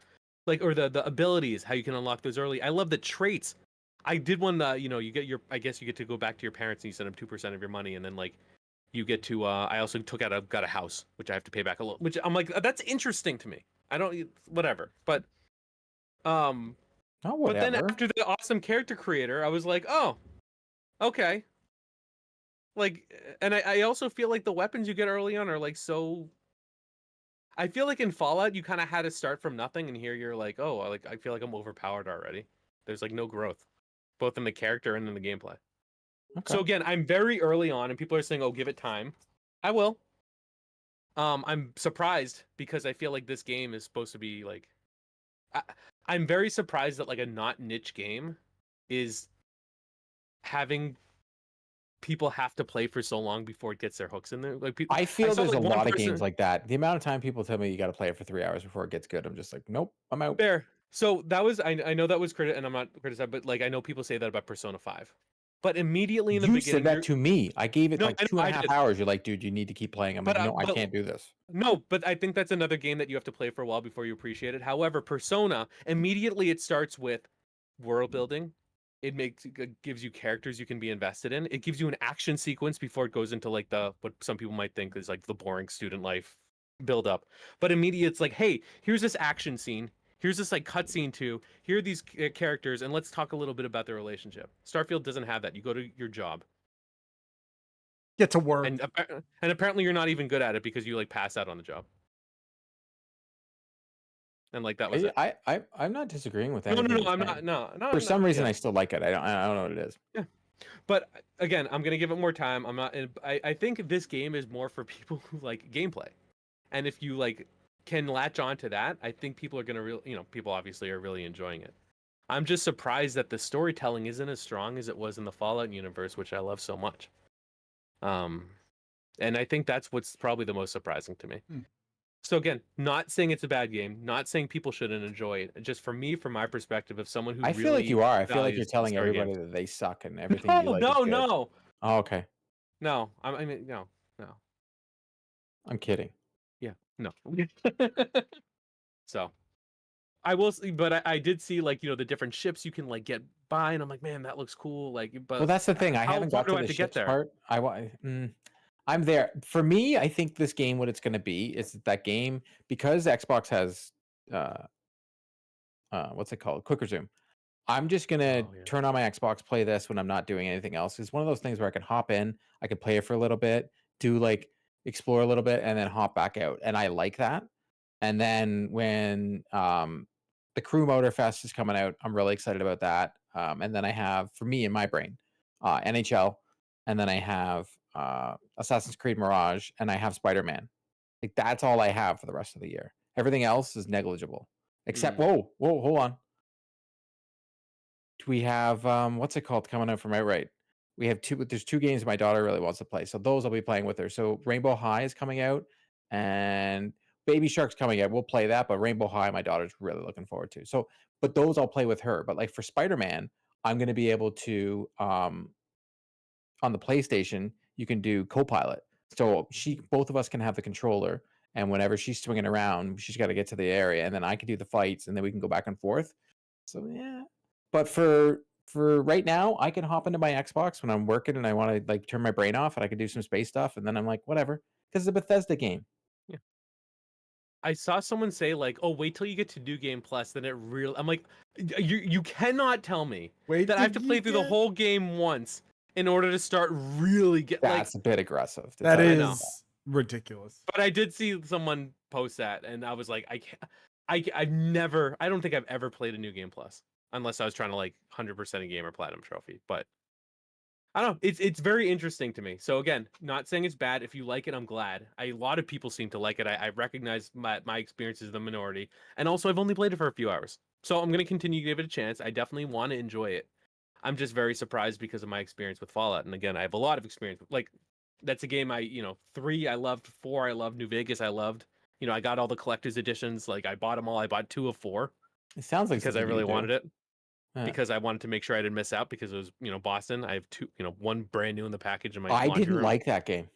the abilities, how you can unlock those early. I love the traits. I did one, you know, you get to go back to your parents and you send them 2% of your money, and then like you get to I also got a house, which I have to pay back a little, which I'm like, that's interesting to me. I don't, whatever. But but then after the awesome character creator, I was like, oh, okay. Like, and I also feel like the weapons you get early on are like so. I feel like in Fallout you kind of had to start from nothing, and here you're like, oh, I feel like I'm overpowered already. There's like no growth, both in the character and in the gameplay. Okay. So again, I'm very early on, and people are saying, oh, give it time. I will. I'm surprised because I feel like this game is supposed to be like. I'm very surprised that like a not niche game is having people have to play for so long before it gets their hooks in there. Like I feel there's a lot of games like that. The amount of time people tell me you got to play it for 3 hours before it gets good, I'm just like, nope, I'm out. Fair. So that was I know that was and I'm not criticized, but like I know people say that about Persona 5. But immediately in the beginning, you said that to me. I gave it like 2.5 hours. You're like, dude, you need to keep playing. I'm like, no, I can't do this. No, but I think that's another game that you have to play for a while before you appreciate it. However, Persona, immediately it starts with world building. It gives you characters you can be invested in. It gives you an action sequence before it goes into like what some people might think is like the boring student life build up. But immediately it's like, hey, here's this action scene. Here's this like cutscene too. Here are these characters, and let's talk a little bit about their relationship. Starfield doesn't have that. You go to your job, get to work, and apparently you're not even good at it because you like pass out on the job. And like that was it. I'm not disagreeing with that. No, I'm not. No. For some reason, I still like it. I don't know what it is. Yeah, but again, I'm gonna give it more time. I'm not. I think this game is more for people who like gameplay, and if you like. Can latch on to that, I think people are gonna people obviously are really enjoying it. I'm just surprised that the storytelling isn't as strong as it was in the Fallout universe, which I love so much. And I think that's what's probably the most surprising to me. So again, not saying it's a bad game, not saying people shouldn't enjoy it. Just for me, from my perspective, of someone who I feel like you are. I feel like you're telling everybody that they suck and everything. No, you like no. Oh, okay. No, I mean, no. I'm kidding. Yeah, no. So I will see, but I did see like the different ships you can like get by, and I'm like, man, that looks cool. Like, but well, that's the thing. I haven't got to the ships part. I'm there. For me, I think this game, what it's going to be, is that game, because Xbox has what's it called, Quick Resume. I'm just gonna turn on my Xbox, play this when I'm not doing anything else. It's one of those things where I can hop in, I can play it for a little bit, do like explore a little bit, and then hop back out. And I like that. And then when the Crew Motor Fest is coming out, I'm really excited about that. And then I have, for me in my brain, NHL, and then I have Assassin's Creed Mirage, and I have Spider-Man. Like that's all I have for the rest of the year. Everything else is negligible. Except whoa, hold on. We have what's it called coming out from Outright? We have there's 2 games my daughter really wants to play. So those I'll be playing with her. So Rainbow High is coming out and Baby Shark's coming out. We'll play that, but Rainbow High my daughter's really looking forward to. So but those I'll play with her. But like for Spider-Man, I'm going to be able to on the PlayStation, you can do co-pilot. So both of us can have the controller, and whenever she's swinging around, she's got to get to the area, and then I can do the fights, and then we can go back and forth. So yeah, but for right now, I can hop into my Xbox when I'm working and I want to like turn my brain off, and I can do some space stuff, and then I'm like, whatever, because it's a Bethesda game. Yeah. I saw someone say like, "Oh, wait till you get to New Game Plus, then it really." I'm like, you cannot tell me that I have to play through the whole game once in order to start really get. That's a bit aggressive. That is ridiculous. But I did see someone post that, and I was like, I don't think I've ever played a New Game Plus unless I was trying to like 100% a game or platinum trophy. But I don't know. It's very interesting to me. So again, not saying it's bad. If you like it, I'm glad. A lot of people seem to like it. I recognize my experience is the minority, and also I've only played it for a few hours, so I'm gonna continue to give it a chance. I definitely want to enjoy it. I'm just very surprised because of my experience with Fallout, and again, I have a lot of experience. Like that's a game 3 I loved, 4 I loved, New Vegas I loved. I got all the collector's editions. Like I bought them all. I bought 2 of 4. It sounds like because I really wanted it. Yeah. Because I wanted to make sure I didn't miss out because it was, Boston. I have 2, 1 brand new in the package in my I didn't room. like that game.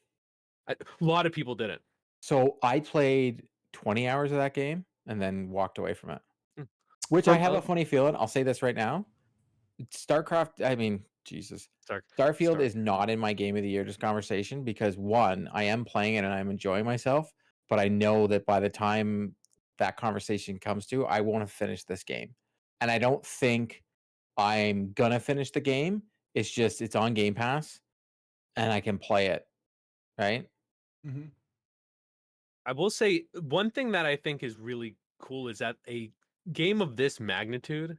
A lot of people didn't. So I played 20 hours of that game and then walked away from it. Which I have a funny feeling. I'll say this right now. StarCraft, I mean, Jesus. Starfield is not in my game of the year just conversation because 1, I am playing it and I'm enjoying myself, but I know that by the time that conversation comes to, I won't have finished this game. And I don't think I'm gonna finish the game. It's just it's on Game Pass and I can play it, right? Mm-hmm. I will say one thing that I think is really cool is that a game of this magnitude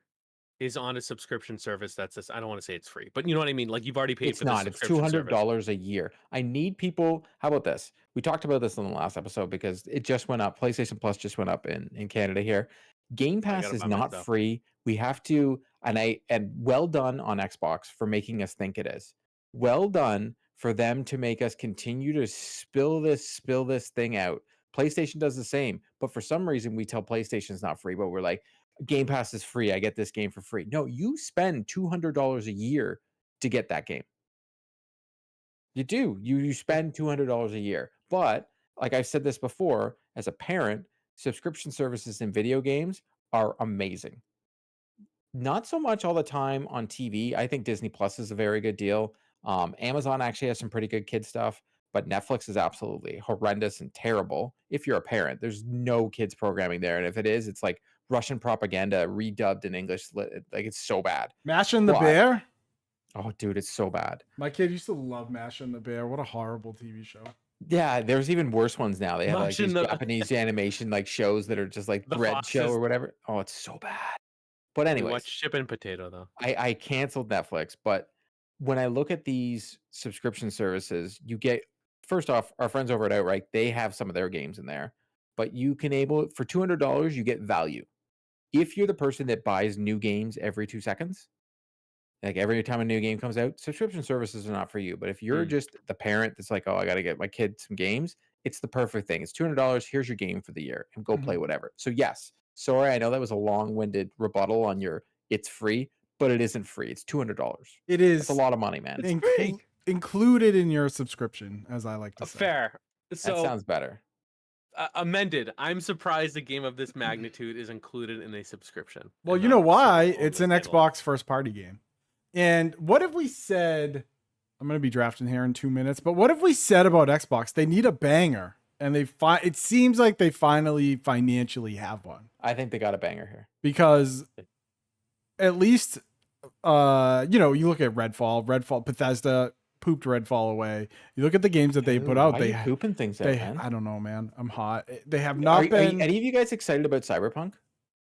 is on a subscription service that's I don't want to say it's free, but you know what I mean? Like you've already paid for not. It's $200 a year. I need people. How about this? We talked about this in the last episode because it just went up. PlayStation Plus just went up in Canada here. Game Pass is not free. We have to, and well done on Xbox for making us think it is. Well done for them to make us continue to spill this thing out. PlayStation does the same, but for some reason we tell PlayStation's not free, but we're like, Game Pass is free. I get this game for free. No, you spend $200 a year to get that game. You do. You spend $200 a year. But like I've said this before, as a parent, subscription services in video games are amazing. Not so much all the time on TV. I think Disney Plus is a very good deal. Amazon actually has some pretty good kid stuff, but Netflix is absolutely horrendous and terrible. If you're a parent, there's no kids programming there. And if it is, it's like Russian propaganda redubbed in English. Like it's so bad. Mash and the Bear? Oh, dude, it's so bad. My kid used to love Mash and the Bear. What a horrible TV show. Yeah, there's even worse ones now. They have like these Japanese animation like shows that are just like Thread Show or whatever. Oh, it's so bad. But anyway, watch Chip and Potato though. I canceled Netflix, but when I look at these subscription services, you get first off, our friends over at Outright, they have some of their games in there, but you can for $200, you get value. If you're the person that buys new games every 2 seconds, like every time a new game comes out, subscription services are not for you. But if you're just the parent that's like, oh, I got to get my kid some games, it's the perfect thing. It's $200. Here's your game for the year and go play whatever. So yes, sorry, I know that was a long-winded rebuttal on your it's free, but it isn't free. It's $200. It is. It's a lot of money, man. It's included in your subscription, as I like to say. Fair. So that sounds better. Amended. I'm surprised a game of this magnitude is included in a subscription. Well, you know why? It's an Xbox first-party game. And what if we said, I'm going to be drafting here in 2 minutes, but what if we said about Xbox, they need a banger, and it seems like they finally financially have one. I think they got a banger here. Because at least you look at Redfall, Bethesda pooped Redfall away. You look at the games that they put out, why are you pooping things out, man? I don't know, man. I'm hot. They have Are not been. any of you guys excited about Cyberpunk?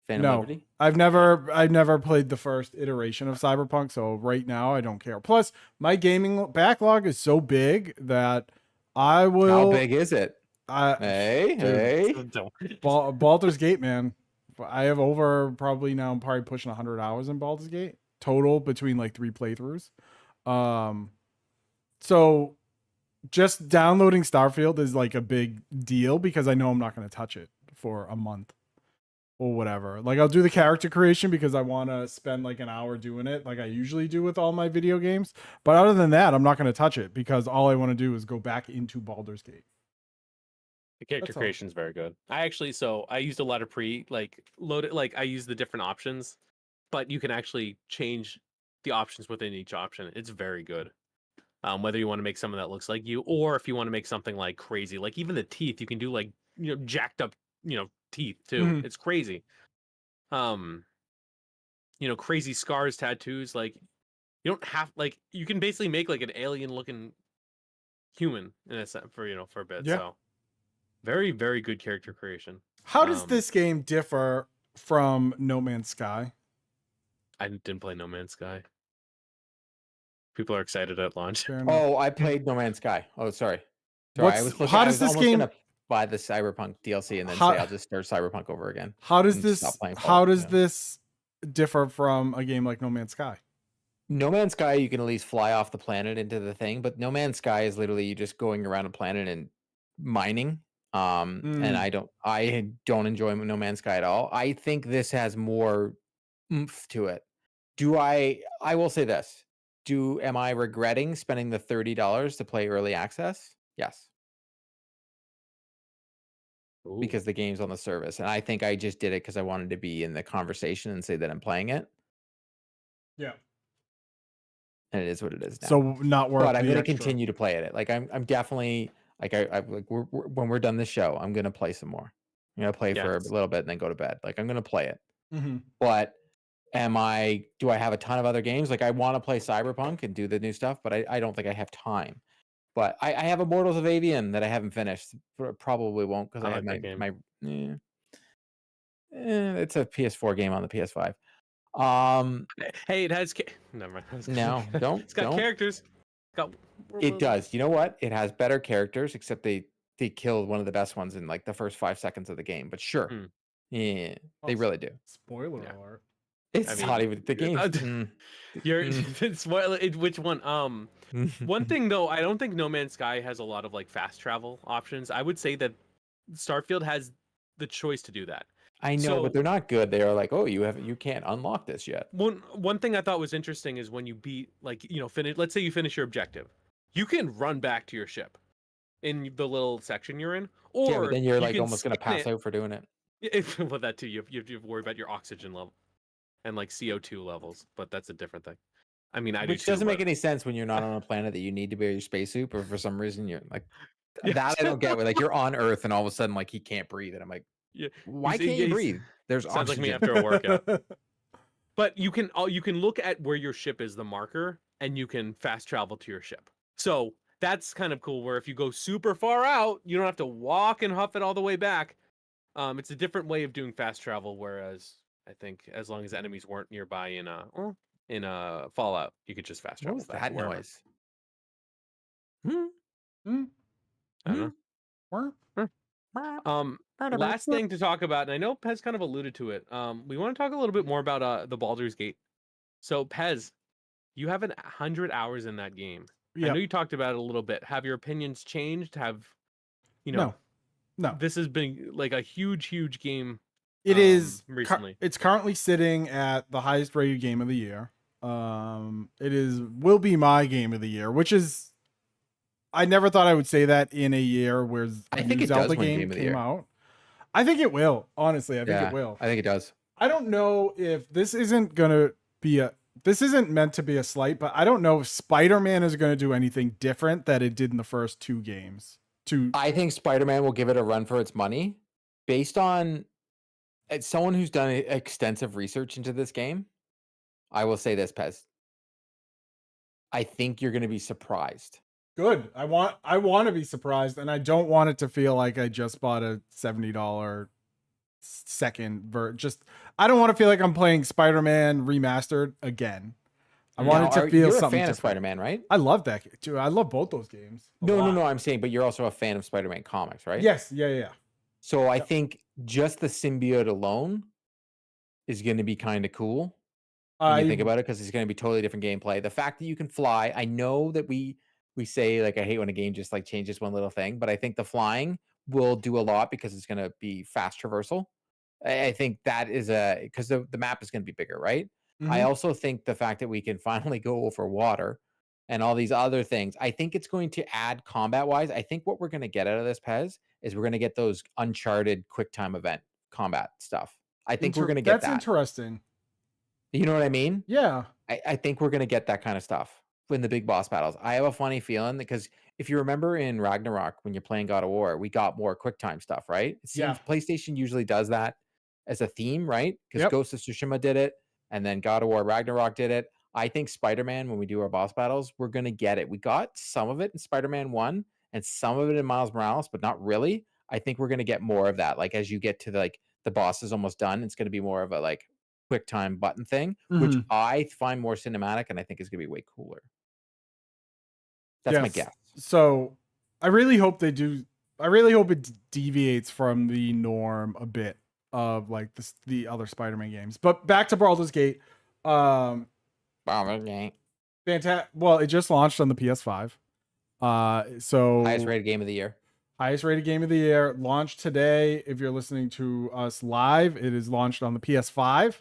Phantom No, Liberty? I've never played the first iteration of Cyberpunk, so right now I don't care. Plus, my gaming backlog is so big that I will. How big is it? Hey. Baldur's Gate, man. I have probably pushing 100 hours in Baldur's Gate total between like 3 playthroughs. So just downloading Starfield is like a big deal because I know I'm not going to touch it for a month or whatever. Like I'll do the character creation because I want to spend like an hour doing it like I usually do with all my video games. But other than that, I'm not going to touch it because all I want to do is go back into Baldur's Gate. The character creation is very good. I used a lot of I use the different options, but you can actually change the options within each option. It's very good. Whether you want to make something that looks like you, or if you want to make something like crazy, like even the teeth, you can do like jacked up teeth too. Mm-hmm. It's crazy. Crazy scars, tattoos. Like you don't have you can basically make like an alien looking human in a sense for a bit. Yeah. So very, very good character creation. How does this game differ from No Man's Sky? I didn't play No Man's Sky. People are excited at launch. Oh, I played No Man's Sky. Oh, sorry. I was almost gonna buy the Cyberpunk DLC and then say I'll just start Cyberpunk over again. How does this differ from a game like No Man's Sky? No Man's Sky, you can at least fly off the planet into the thing, but No Man's Sky is literally you just going around a planet and mining. And I don't enjoy No Man's Sky at all. I think this has more oomph to it. I will say this. Am I regretting spending the $30 to play early access? Yes. Ooh. Because the game's on the service. And I think I just did it because I wanted to be in the conversation and say that I'm playing it. Yeah. And it is what it is now. So not worth. But I'm going to continue to play it. Like I'm definitely when we're done this show, I'm going to play some more. I'm going to play for a little bit and then go to bed. Like I'm going to play it. Mm-hmm. But do I have a ton of other games? Like I want to play Cyberpunk and do the new stuff, but I don't think I have time. But I have Immortals of Avian that I haven't finished. Probably won't because I have it's a PS4 game on the PS5. Hey, it has never mind. No, don't. It's got characters. It does. You know what? It has better characters, except they killed one of the best ones in like the first 5 seconds of the game. But sure, yeah, they really do. Spoiler alert. It's not even the game. You're spoiler. Which one? One thing though, I don't think No Man's Sky has a lot of like fast travel options. I would say that Starfield has the choice to do that. I know, but they're not good. They are like, oh, you can't unlock this yet. One thing I thought was interesting is when you beat finish. Let's say you finish your objective, you can run back to your ship in the little section you're in, or but then you're like almost gonna pass out for doing it. Well, that too. You have to worry about your oxygen level and like CO2 levels, but that's a different thing. I mean, which doesn't make any sense when you're not on a planet that you need to be your spacesuit, or for some reason you're like that. I don't get. Like you're on Earth and all of a sudden like he can't breathe, and I'm like, why can't you breathe? There's sounds oxygen. Like me after a workout. But you can look at where your ship is, the marker, and you can fast travel to your ship. So that's kind of cool. Where if you go super far out, you don't have to walk and huff it all the way back. It's a different way of doing fast travel. Whereas I think as long as enemies weren't nearby in Fallout, you could just fast travel. What was that noise? I don't know. Last thing to talk about, and I know Pez kind of alluded to it. We want to talk a little bit more about the Baldur's Gate. So Pez, you have 100 hours in that game. Yep. I know you talked about it a little bit. Have your opinions changed? No. This has been like a huge game. It is recently. It's currently sitting at the highest rated game of the year. Will be my game of the year, which is. I never thought I would say that in a year where a new Zelda game came out. I think it will. Honestly, I think it will. I think it does. I don't know if this isn't meant to be a slight, but I don't know if Spider-Man is going to do anything different that it did in the first 2 games. I think Spider-Man will give it a run for its money based on someone who's done extensive research into this game. I will say this, Pez. I think you're going to be surprised. Good. I want to be surprised, and I don't want it to feel like I just bought a $70 I don't want to feel like I'm playing Spider-Man remastered again. I want it to feel you're something a fan different. of Spider-Man, right? I love that game, too. I love both those games. No. I'm saying, but you're also a fan of Spider-Man comics, right? Yes. Yeah. So I think just the symbiote alone is going to be kind of cool when you think about it, because it's going to be totally different gameplay. The fact that you can fly, I know that we say, like, I hate when a game just like changes one little thing, but I think the flying will do a lot because it's going to be fast traversal. I think that is because the map is going to be bigger, right? I also think the fact that we can finally go over water and all these other things, I think it's going to add combat wise. I think what we're going to get out of this, Pez, is we're going to get those Uncharted quick time event combat stuff. I think we're going to get that. That's interesting. You know what I mean? Yeah. I think we're going to get that kind of stuff in the big boss battles. I have a funny feeling, because if you remember in Ragnarok, when you're playing God of War, we got more quick time stuff, right? It seems PlayStation usually does that as a theme, right? Because Ghost of Tsushima did it, and then God of War Ragnarok did it. I think Spider-Man, when we do our boss battles, we're going to get it. We got some of it in Spider-Man 1 and some of it in Miles Morales, but not really. I think we're going to get more of that. Like, as you get to the boss is almost done, it's going to be more of a like quick time button thing, which I find more cinematic and I think is going to be way cooler. That's my guess. So I really hope they do. I really hope it deviates from the norm a bit of like the other Spider-Man games. But back to Baldur's Gate. Baldur's Gate. Fantastic. Well, it just launched on the PS5. So highest rated game of the year. Highest rated game of the year. Launched today. If you're listening to us live, it is launched on the PS5.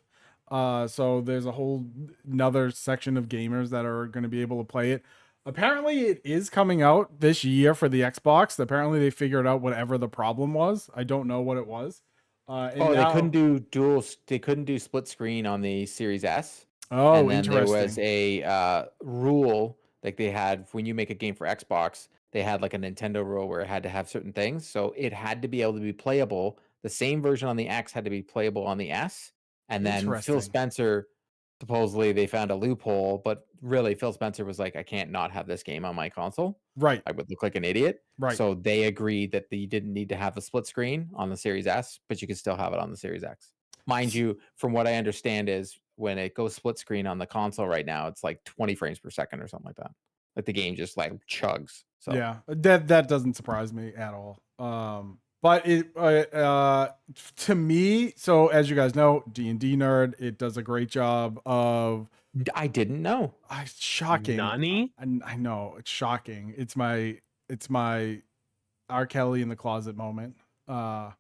So there's a whole another section of gamers that are going to be able to play it. Apparently it is coming out this year for the Xbox. Apparently they figured out whatever the problem was. I don't know what it was. They couldn't do split screen on the Series S. Oh, and then interesting. There was a rule like they had when you make a game for Xbox. They had like a Nintendo rule where it had to have certain things, so it had to be able to be playable. The same version on the X had to be playable on the S. And then Phil Spencer, supposedly they found a loophole, but really Phil Spencer was like, I can't not have this game on my console. Right. I would look like an idiot. Right. So they agreed that you didn't need to have the split screen on the Series S, but you could still have it on the Series X. Mind you, from what I understand is when it goes split screen on the console right now, it's like 20 frames per second or something like that. Like the game just like chugs. So yeah, that doesn't surprise me at all. But it to me, so as you guys know, D&D nerd, it does a great job of. I didn't know. It's shocking. Nani? I know it's shocking. It's my R. Kelly in the closet moment. That's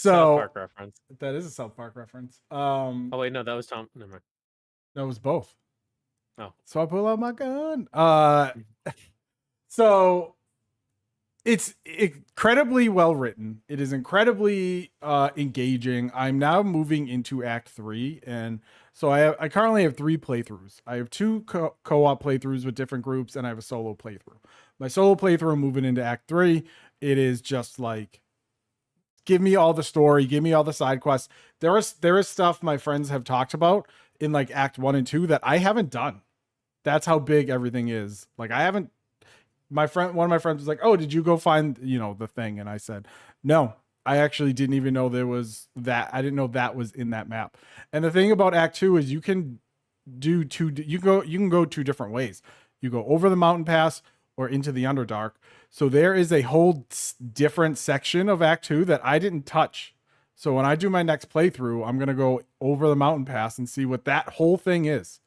South Park reference. That is a South Park reference. Oh wait, no, that was Tom. Never mind. No, it was both. Oh, so I pull out my gun. So it's incredibly well written. It is incredibly engaging. I'm now moving into Act 3, and so I currently have 3 playthroughs. I have 2 co-op playthroughs with different groups, and I have a solo playthrough. My solo playthrough moving into Act 3, it is just like, give me all the story, give me all the side quests. There is stuff my friends have talked about in like Act 1 and 2 that I haven't done. That's how big everything is. Like I haven't. One of my friends was like, "Oh, did you go find the thing?" And I said, "No, I actually didn't even know there was that. I didn't know that was in that map." And the thing about Act 2 is you can do two. You can go 2 different ways. You go over the mountain pass or into the Underdark. So there is a whole different section of Act 2 that I didn't touch. So when I do my next playthrough, I'm gonna go over the mountain pass and see what that whole thing is.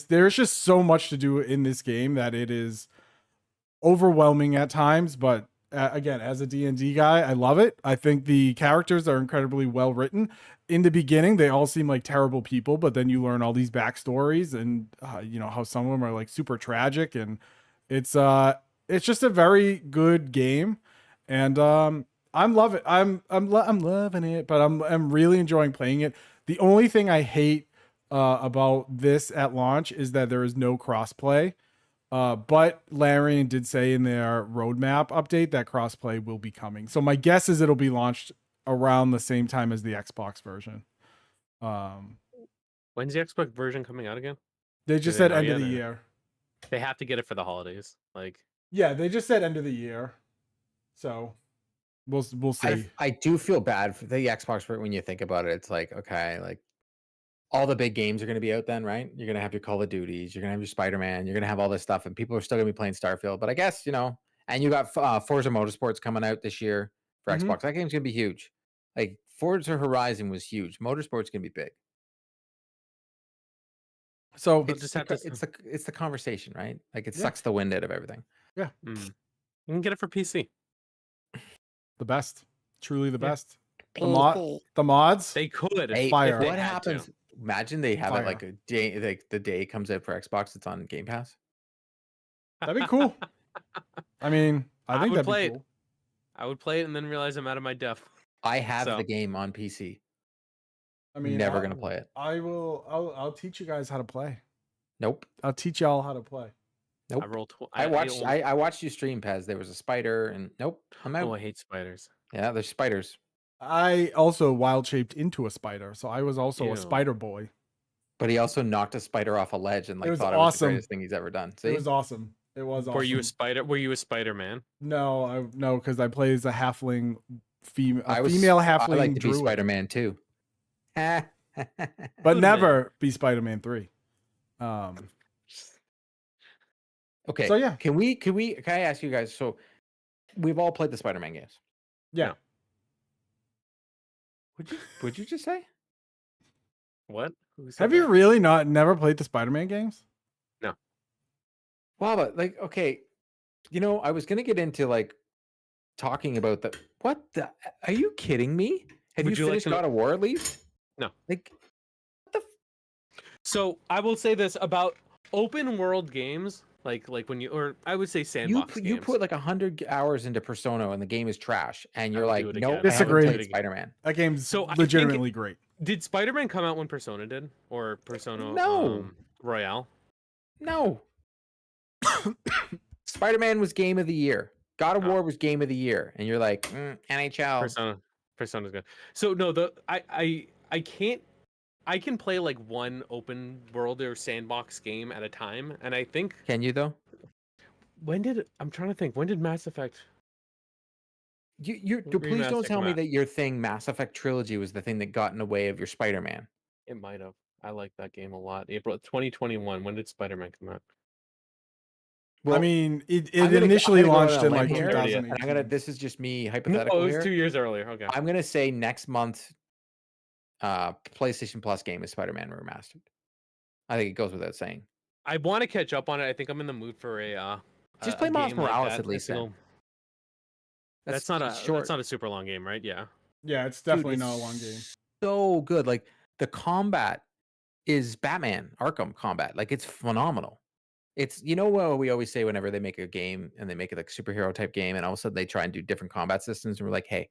There's just so much to do in this game that it is overwhelming at times, but again, as a D&D guy, I love it. I think the characters are incredibly well written. In the beginning, they all seem like terrible people, but then you learn all these backstories and how some of them are like super tragic, and it's just a very good game, and I'm loving it, but I'm really enjoying playing it. The only thing I hate about this at launch is that there is no crossplay. But Larian did say in their roadmap update that crossplay will be coming. So my guess is it'll be launched around the same time as the Xbox version. When's the Xbox version coming out again? They Do just they said know end of yet, the or- year. They have to get it for the holidays. Like, Yeah, they just said end of the year. So we'll see. I do feel bad for the Xbox when you think about it. It's like, okay, like all the big games are going to be out then, right? You're going to have your Call of Duties, you're going to have your Spider-Man, you're going to have all this stuff, and people are still going to be playing Starfield. But I guess, and you got Forza Motorsports coming out this year for Mhm. Xbox. That game's going to be huge. Like Forza Horizon was huge. Motorsports going to be big. So They'll just have to. It's the conversation, right? Like it Yeah. sucks the wind out of everything. yeah, You can get it for PC. the best, truly the Yeah. best. The mods. They could. Hey, Fire. If they what had happens? to. Imagine they have Fire. it like a day, like the day it comes out for Xbox, it's on Game Pass. That'd be cool. I mean, I think would that'd play be it. cool. I would play it and then realize I'm out of my depth. I have So- the game on PC. I mean, Never gonna play it. I'll teach you guys how to play. Nope. I'll teach y'all how to play. Nope. I rolled. I watched you stream, Pez. There was a spider, and nope, I'm out. Oh, I hate spiders. Yeah, there's spiders. I also wild shaped into a spider, so I was also Ew. a spider boy. But he also knocked a spider off a ledge and was thought it was the awesome. greatest thing he's ever done. See? It was awesome. It was awesome. Were you a spider? Were you a Spider-Man? No, because I play as a halfling female I halfling like to be druid, Spider-Man too. but Good never be Spider-Man 3. Okay. So yeah, Can I ask you guys? So we've all played the Spider-Man games. yeah. Would you just say? What? Who said Have you that? really never played the Spider-Man games? Wow, but like, okay, I was gonna get into like talking about the what the are you kidding me? Have Would you you like finished to- God of War at least? No. Like So I will say this about open world games, like when you, or I would say sandbox you games. put like 100 hours into Persona and the game is trash, and you're I like, would do it no, again. I haven't Disagree. played Spider-Man. That game's So I think legitimately great. Did Spider-Man come out when Persona did, or Persona No. Royale? No. Spider-Man was game of the year. God of Oh. War was game of the year, and you're like, NHL. Persona's good. So no, I can't. I can play like one open world or sandbox game at a time, and I think Can you though? I'm trying to think, when did Mass Effect? Please Remaster don't tell come me out. that your thing, Mass Effect trilogy, was the thing that got in the way of your Spider-Man. It might have. I like that game a lot. April 2021. When did Spider-Man come out? I mean, it I'm gonna- initially I'm gonna go launched on a in like limb here, 2018. and this is just me No, hypothetical it was here. 2 years earlier. Okay. I'm gonna say next month, PlayStation Plus game is Spider-Man Remastered. I think it goes without saying. I want to catch up on it. I think I'm in the mood for a Just a play Miles game like Morales that. at least. Let's Then. go. That's not a short. That's not a super long game, right? Yeah. Yeah, it's Dude, definitely it's not a long game. So good. Like the combat is Batman Arkham combat. Like it's phenomenal. It's what we always say whenever they make a game and they make it like superhero type game, and all of a sudden they try and do different combat systems, and we're like, hey,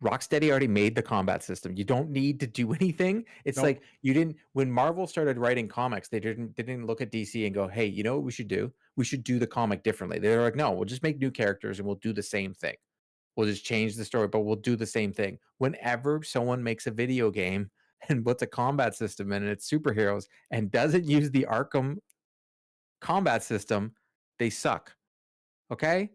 Rocksteady already made the combat system. You don't need to do anything. It's Nope. like you didn't when Marvel started writing comics, they didn't look at DC and go, hey, you know what we should do? We should do the comic differently. They're like, no, we'll just make new characters and we'll do the same thing. We'll just change the story, but we'll do the same thing. Whenever someone makes a video game and puts a combat system in and it's superheroes and doesn't use the Arkham combat system, they suck. Okay?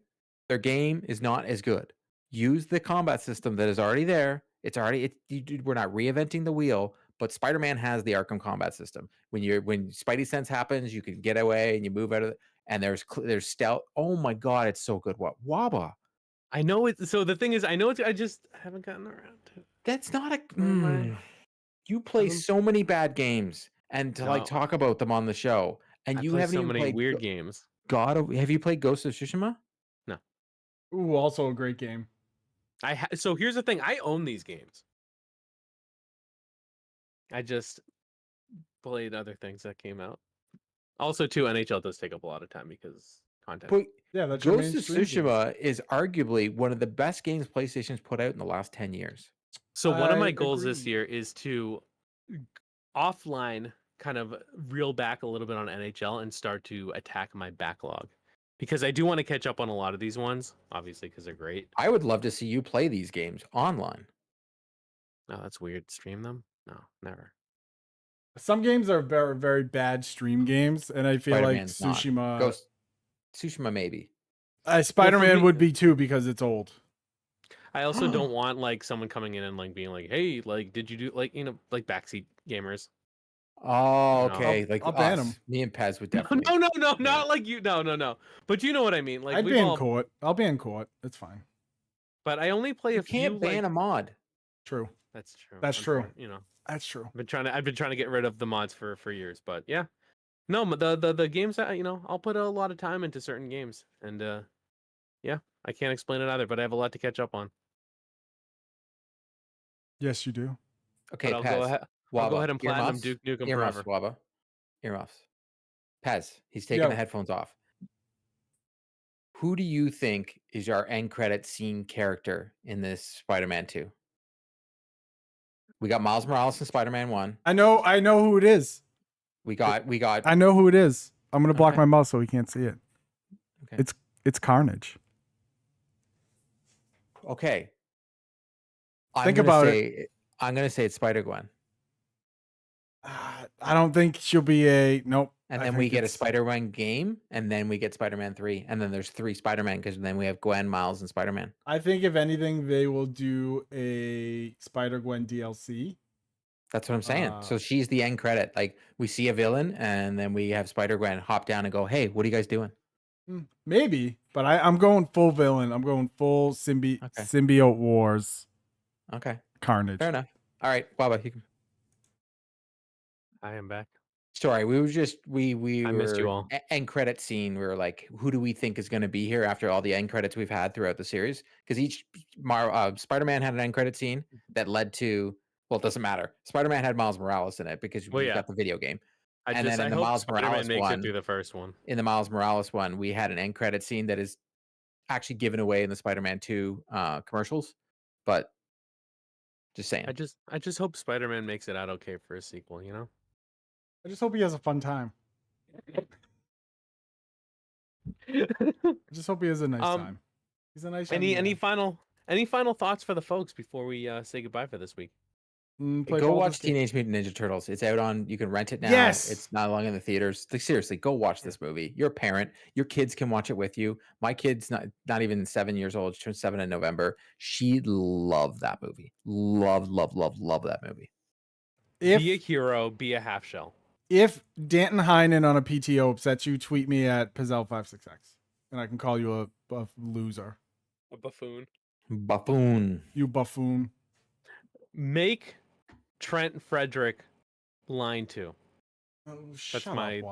Their game is not as good. Use the combat system that is already there. We're not reinventing the wheel, but Spider-Man has the Arkham combat system. When Spidey sense happens, you can get away and you move out of it, and there's stealth. Oh my god, it's so good. What Waba? I know it. So the thing is, I know it's. I just haven't gotten around to it. That's not a. Am You play I'm- so many bad games, and to like No. talk about them on the show, and I you play haven't so even many played weird games. Have you played Ghost of Tsushima? Ooh, also a great game. So here's the thing. I own these games. I just played other things that came out. Also, too, NHL does take up a lot of time because content. But Yeah, that's your Ghost of mainstream game. Tsushima is arguably one of the best games PlayStation's put out in the last 10 years. So one of I my goals this agree. year is to offline kind of reel back a little bit on NHL and start to attack my backlog. Because I do want to catch up on a lot of these ones, obviously, because they're great. I would love to see you play these games online. Oh, that's weird. Stream them? No, never. Some games are very, very bad stream games, and I feel like Spider-Man's not. Tsushima. Ghost Tsushima maybe. Spider-Man me- would be too because it's old. I also don't want like someone coming in and like being like, "Hey, like, did you do like like backseat gamers?" Oh, You know? okay. Like I'll ban us. 'em. Me and Pez would definitely. No, Yeah. not like you. No. But you know what I mean. Like I'd we've ban all. court. I'll ban court. It's fine. But I only play You a few. can't ban like, a mod. True. That's true. That's true. You know, That's true. I've been trying to get rid of the mods for years. But yeah, no, but the games that I'll put a lot of time into certain games, and yeah, I can't explain it either. But I have a lot to catch up on. Yes, you do. Okay, But I'll Pez. go ahead. Waba. I'll go ahead and platinum Earmuffs? Duke Nukem Earmuffs, forever. Waba. Earmuffs. Pez. He's taking Yo. the headphones off. Who do you think is our end credit scene character in this Spider-Man 2? We got Miles Morales in Spider-Man 1. I know who it is. We got I know who it is. I'm gonna block Okay. my mouse so he can't see it. Okay. It's Carnage. Okay. Think about it. I'm gonna say it's Spider-Gwen. I don't think she'll be a nope. And I then we think get a it's- Spider-Man game, and then we get Spider-Man 3, and then there's 3 Spider-Man because then we have Gwen, Miles, and Spider-Man. I think if anything, they will do a Spider-Gwen DLC. That's what I'm saying. So she's the end credit. Like we see a villain, and then we have Spider-Gwen hop down and go, "Hey, what are you guys doing?" Maybe, but I'm going full villain. I'm going full symbiote wars. Okay, Carnage. fair enough. All right, Baba, you can. I am back. Sorry, we were just we I were missed you all. end credit scene. We were like, who do we think is going to be here after all the end credits we've had throughout the series? Because each Spider-Man had an end credit scene that led to. Well, it doesn't matter. Spider-Man had Miles Morales in it because we got the video game. I then in the hope Miles Spider-Man Morales makes one, it through the first one. In the Miles Morales one, we had an end credit scene that is actually given away in the Spider-Man 2 commercials. But just saying. I just hope Spider-Man makes it out okay for a sequel, you know? I just hope he has a fun time. I just hope he has a nice time. He's a nice. Any final thoughts for the folks before we say goodbye for this week? Go watch Teenage Mutant Ninja Turtles. It's out on. You can rent it now. Yes. It's not long in the theaters. Like seriously, go watch this movie. You're a parent. Your kids can watch it with you. My kid's not even 7 years old. She turned 7 in November. She loved that movie. Love that movie. Be a hero. Be a half shell. If Danton Heinen on a PTO upsets you, tweet me at Pizzelle56x, and I can call you a loser. A buffoon. Buffoon. You buffoon. Make Trent Frederick line 2. Oh,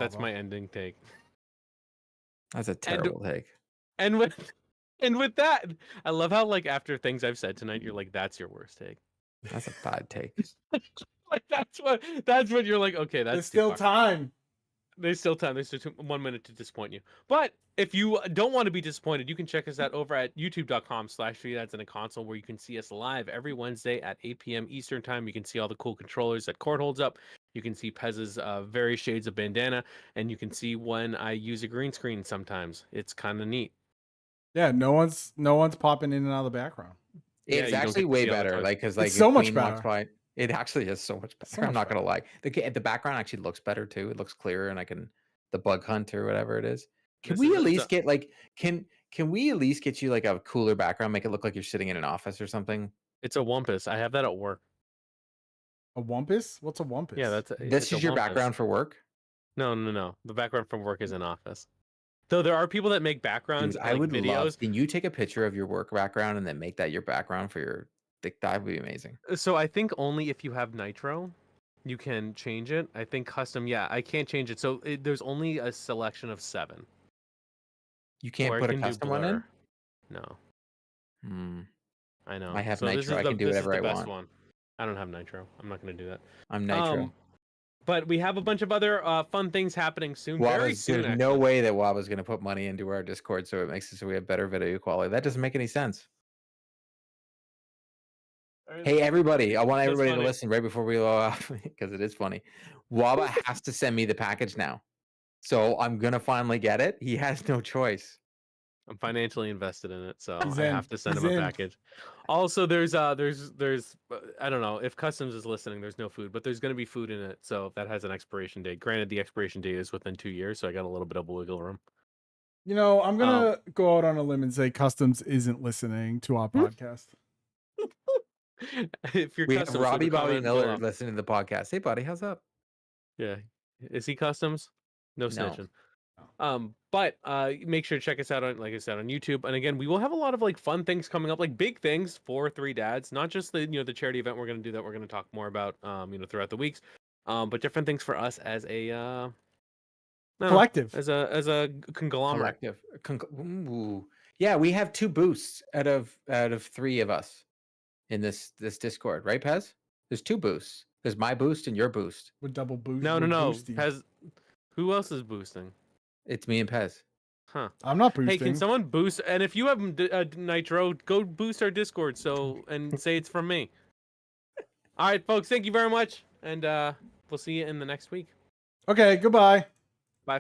that's my ending take. That's a terrible take. And with that, I love how like after things I've said tonight, you're like, that's your worst take. That's a bad take. Like that's what you're like. Okay, that's There's still time. There's still time. There's still 1 minute to disappoint you. But if you don't want to be disappointed, you can check us out over at youtube.com/3dads in a console, where you can see us live every Wednesday at 8 p.m. Eastern time. You can see all the cool controllers that Court holds up. You can see Pez's various shades of bandana, and you can see when I use a green screen sometimes. It's kind of neat. Yeah, no one's popping in and out of the background. It's actually way better. Like because like it's so much Queen better. walks by, it actually is so much better. I'm not gonna lie. The background actually looks better too. It looks clearer, and I can the bug hunt or whatever it is. Can we at least get like can we at least get you like a cooler background, make it look like you're sitting in an office or something? It's a Wumpus. I have that at work. A Wumpus? What's a Wumpus? Yeah, this is your background for work. No. The background from work is in office. Though there are people that make backgrounds. Dude, like I would videos. love. Can you take a picture of your work background and then make that your background for your? That would be amazing. So I think only if you have Nitro, you can change it. I think custom. Yeah, I can't change it. So there's only a selection of 7. You can't put a custom one in. No. I know. I have Nitro. I can do whatever I want. One. I don't have Nitro. I'm not going to do that. I'm Nitro. But we have a bunch of other fun things happening soon. Very soon. There's no way that Waba's going to put money into our Discord, so it makes it so we have better video quality. That doesn't make any sense. Hey, everybody. I want everybody to listen right before we go off because it is funny. Waba has to send me the package now. So I'm going to finally get it. He has no choice. I'm financially invested in it, so He's I in. have to send He's him a in. package. Also, there's I don't know if Customs is listening. There's no food, but there's gonna be food in it, so that has an expiration date. Granted, the expiration date is within 2 years, so I got a little bit of wiggle room. You know, I'm gonna go out on a limb and say Customs isn't listening to our podcast. If you're We have Customs, Robbie leave a Bobby comment Miller below. listening to the podcast. Hey, buddy, how's up? Yeah, is he Customs? No No. snitching. But make sure to check us out on, like I said, on YouTube. And again, we will have a lot of like fun things coming up, like big things for Three Dads, not just the the charity event we're gonna do that we're gonna talk more about throughout the weeks. But different things for us as a Collective. as a conglomerate. Collective. Ooh. Yeah, we have 2 boosts out of 3 of us in this Discord, right, Pez? There's 2 boosts. There's my boost and your boost. With double boost. No. Boosty. Pez, who else is boosting? It's me and Pez. Huh. I'm not boosting. Hey, can someone boost? And if you have Nitro, go boost our Discord and say it's from me. All right, folks. Thank you very much, and we'll see you in the next week. Okay, goodbye.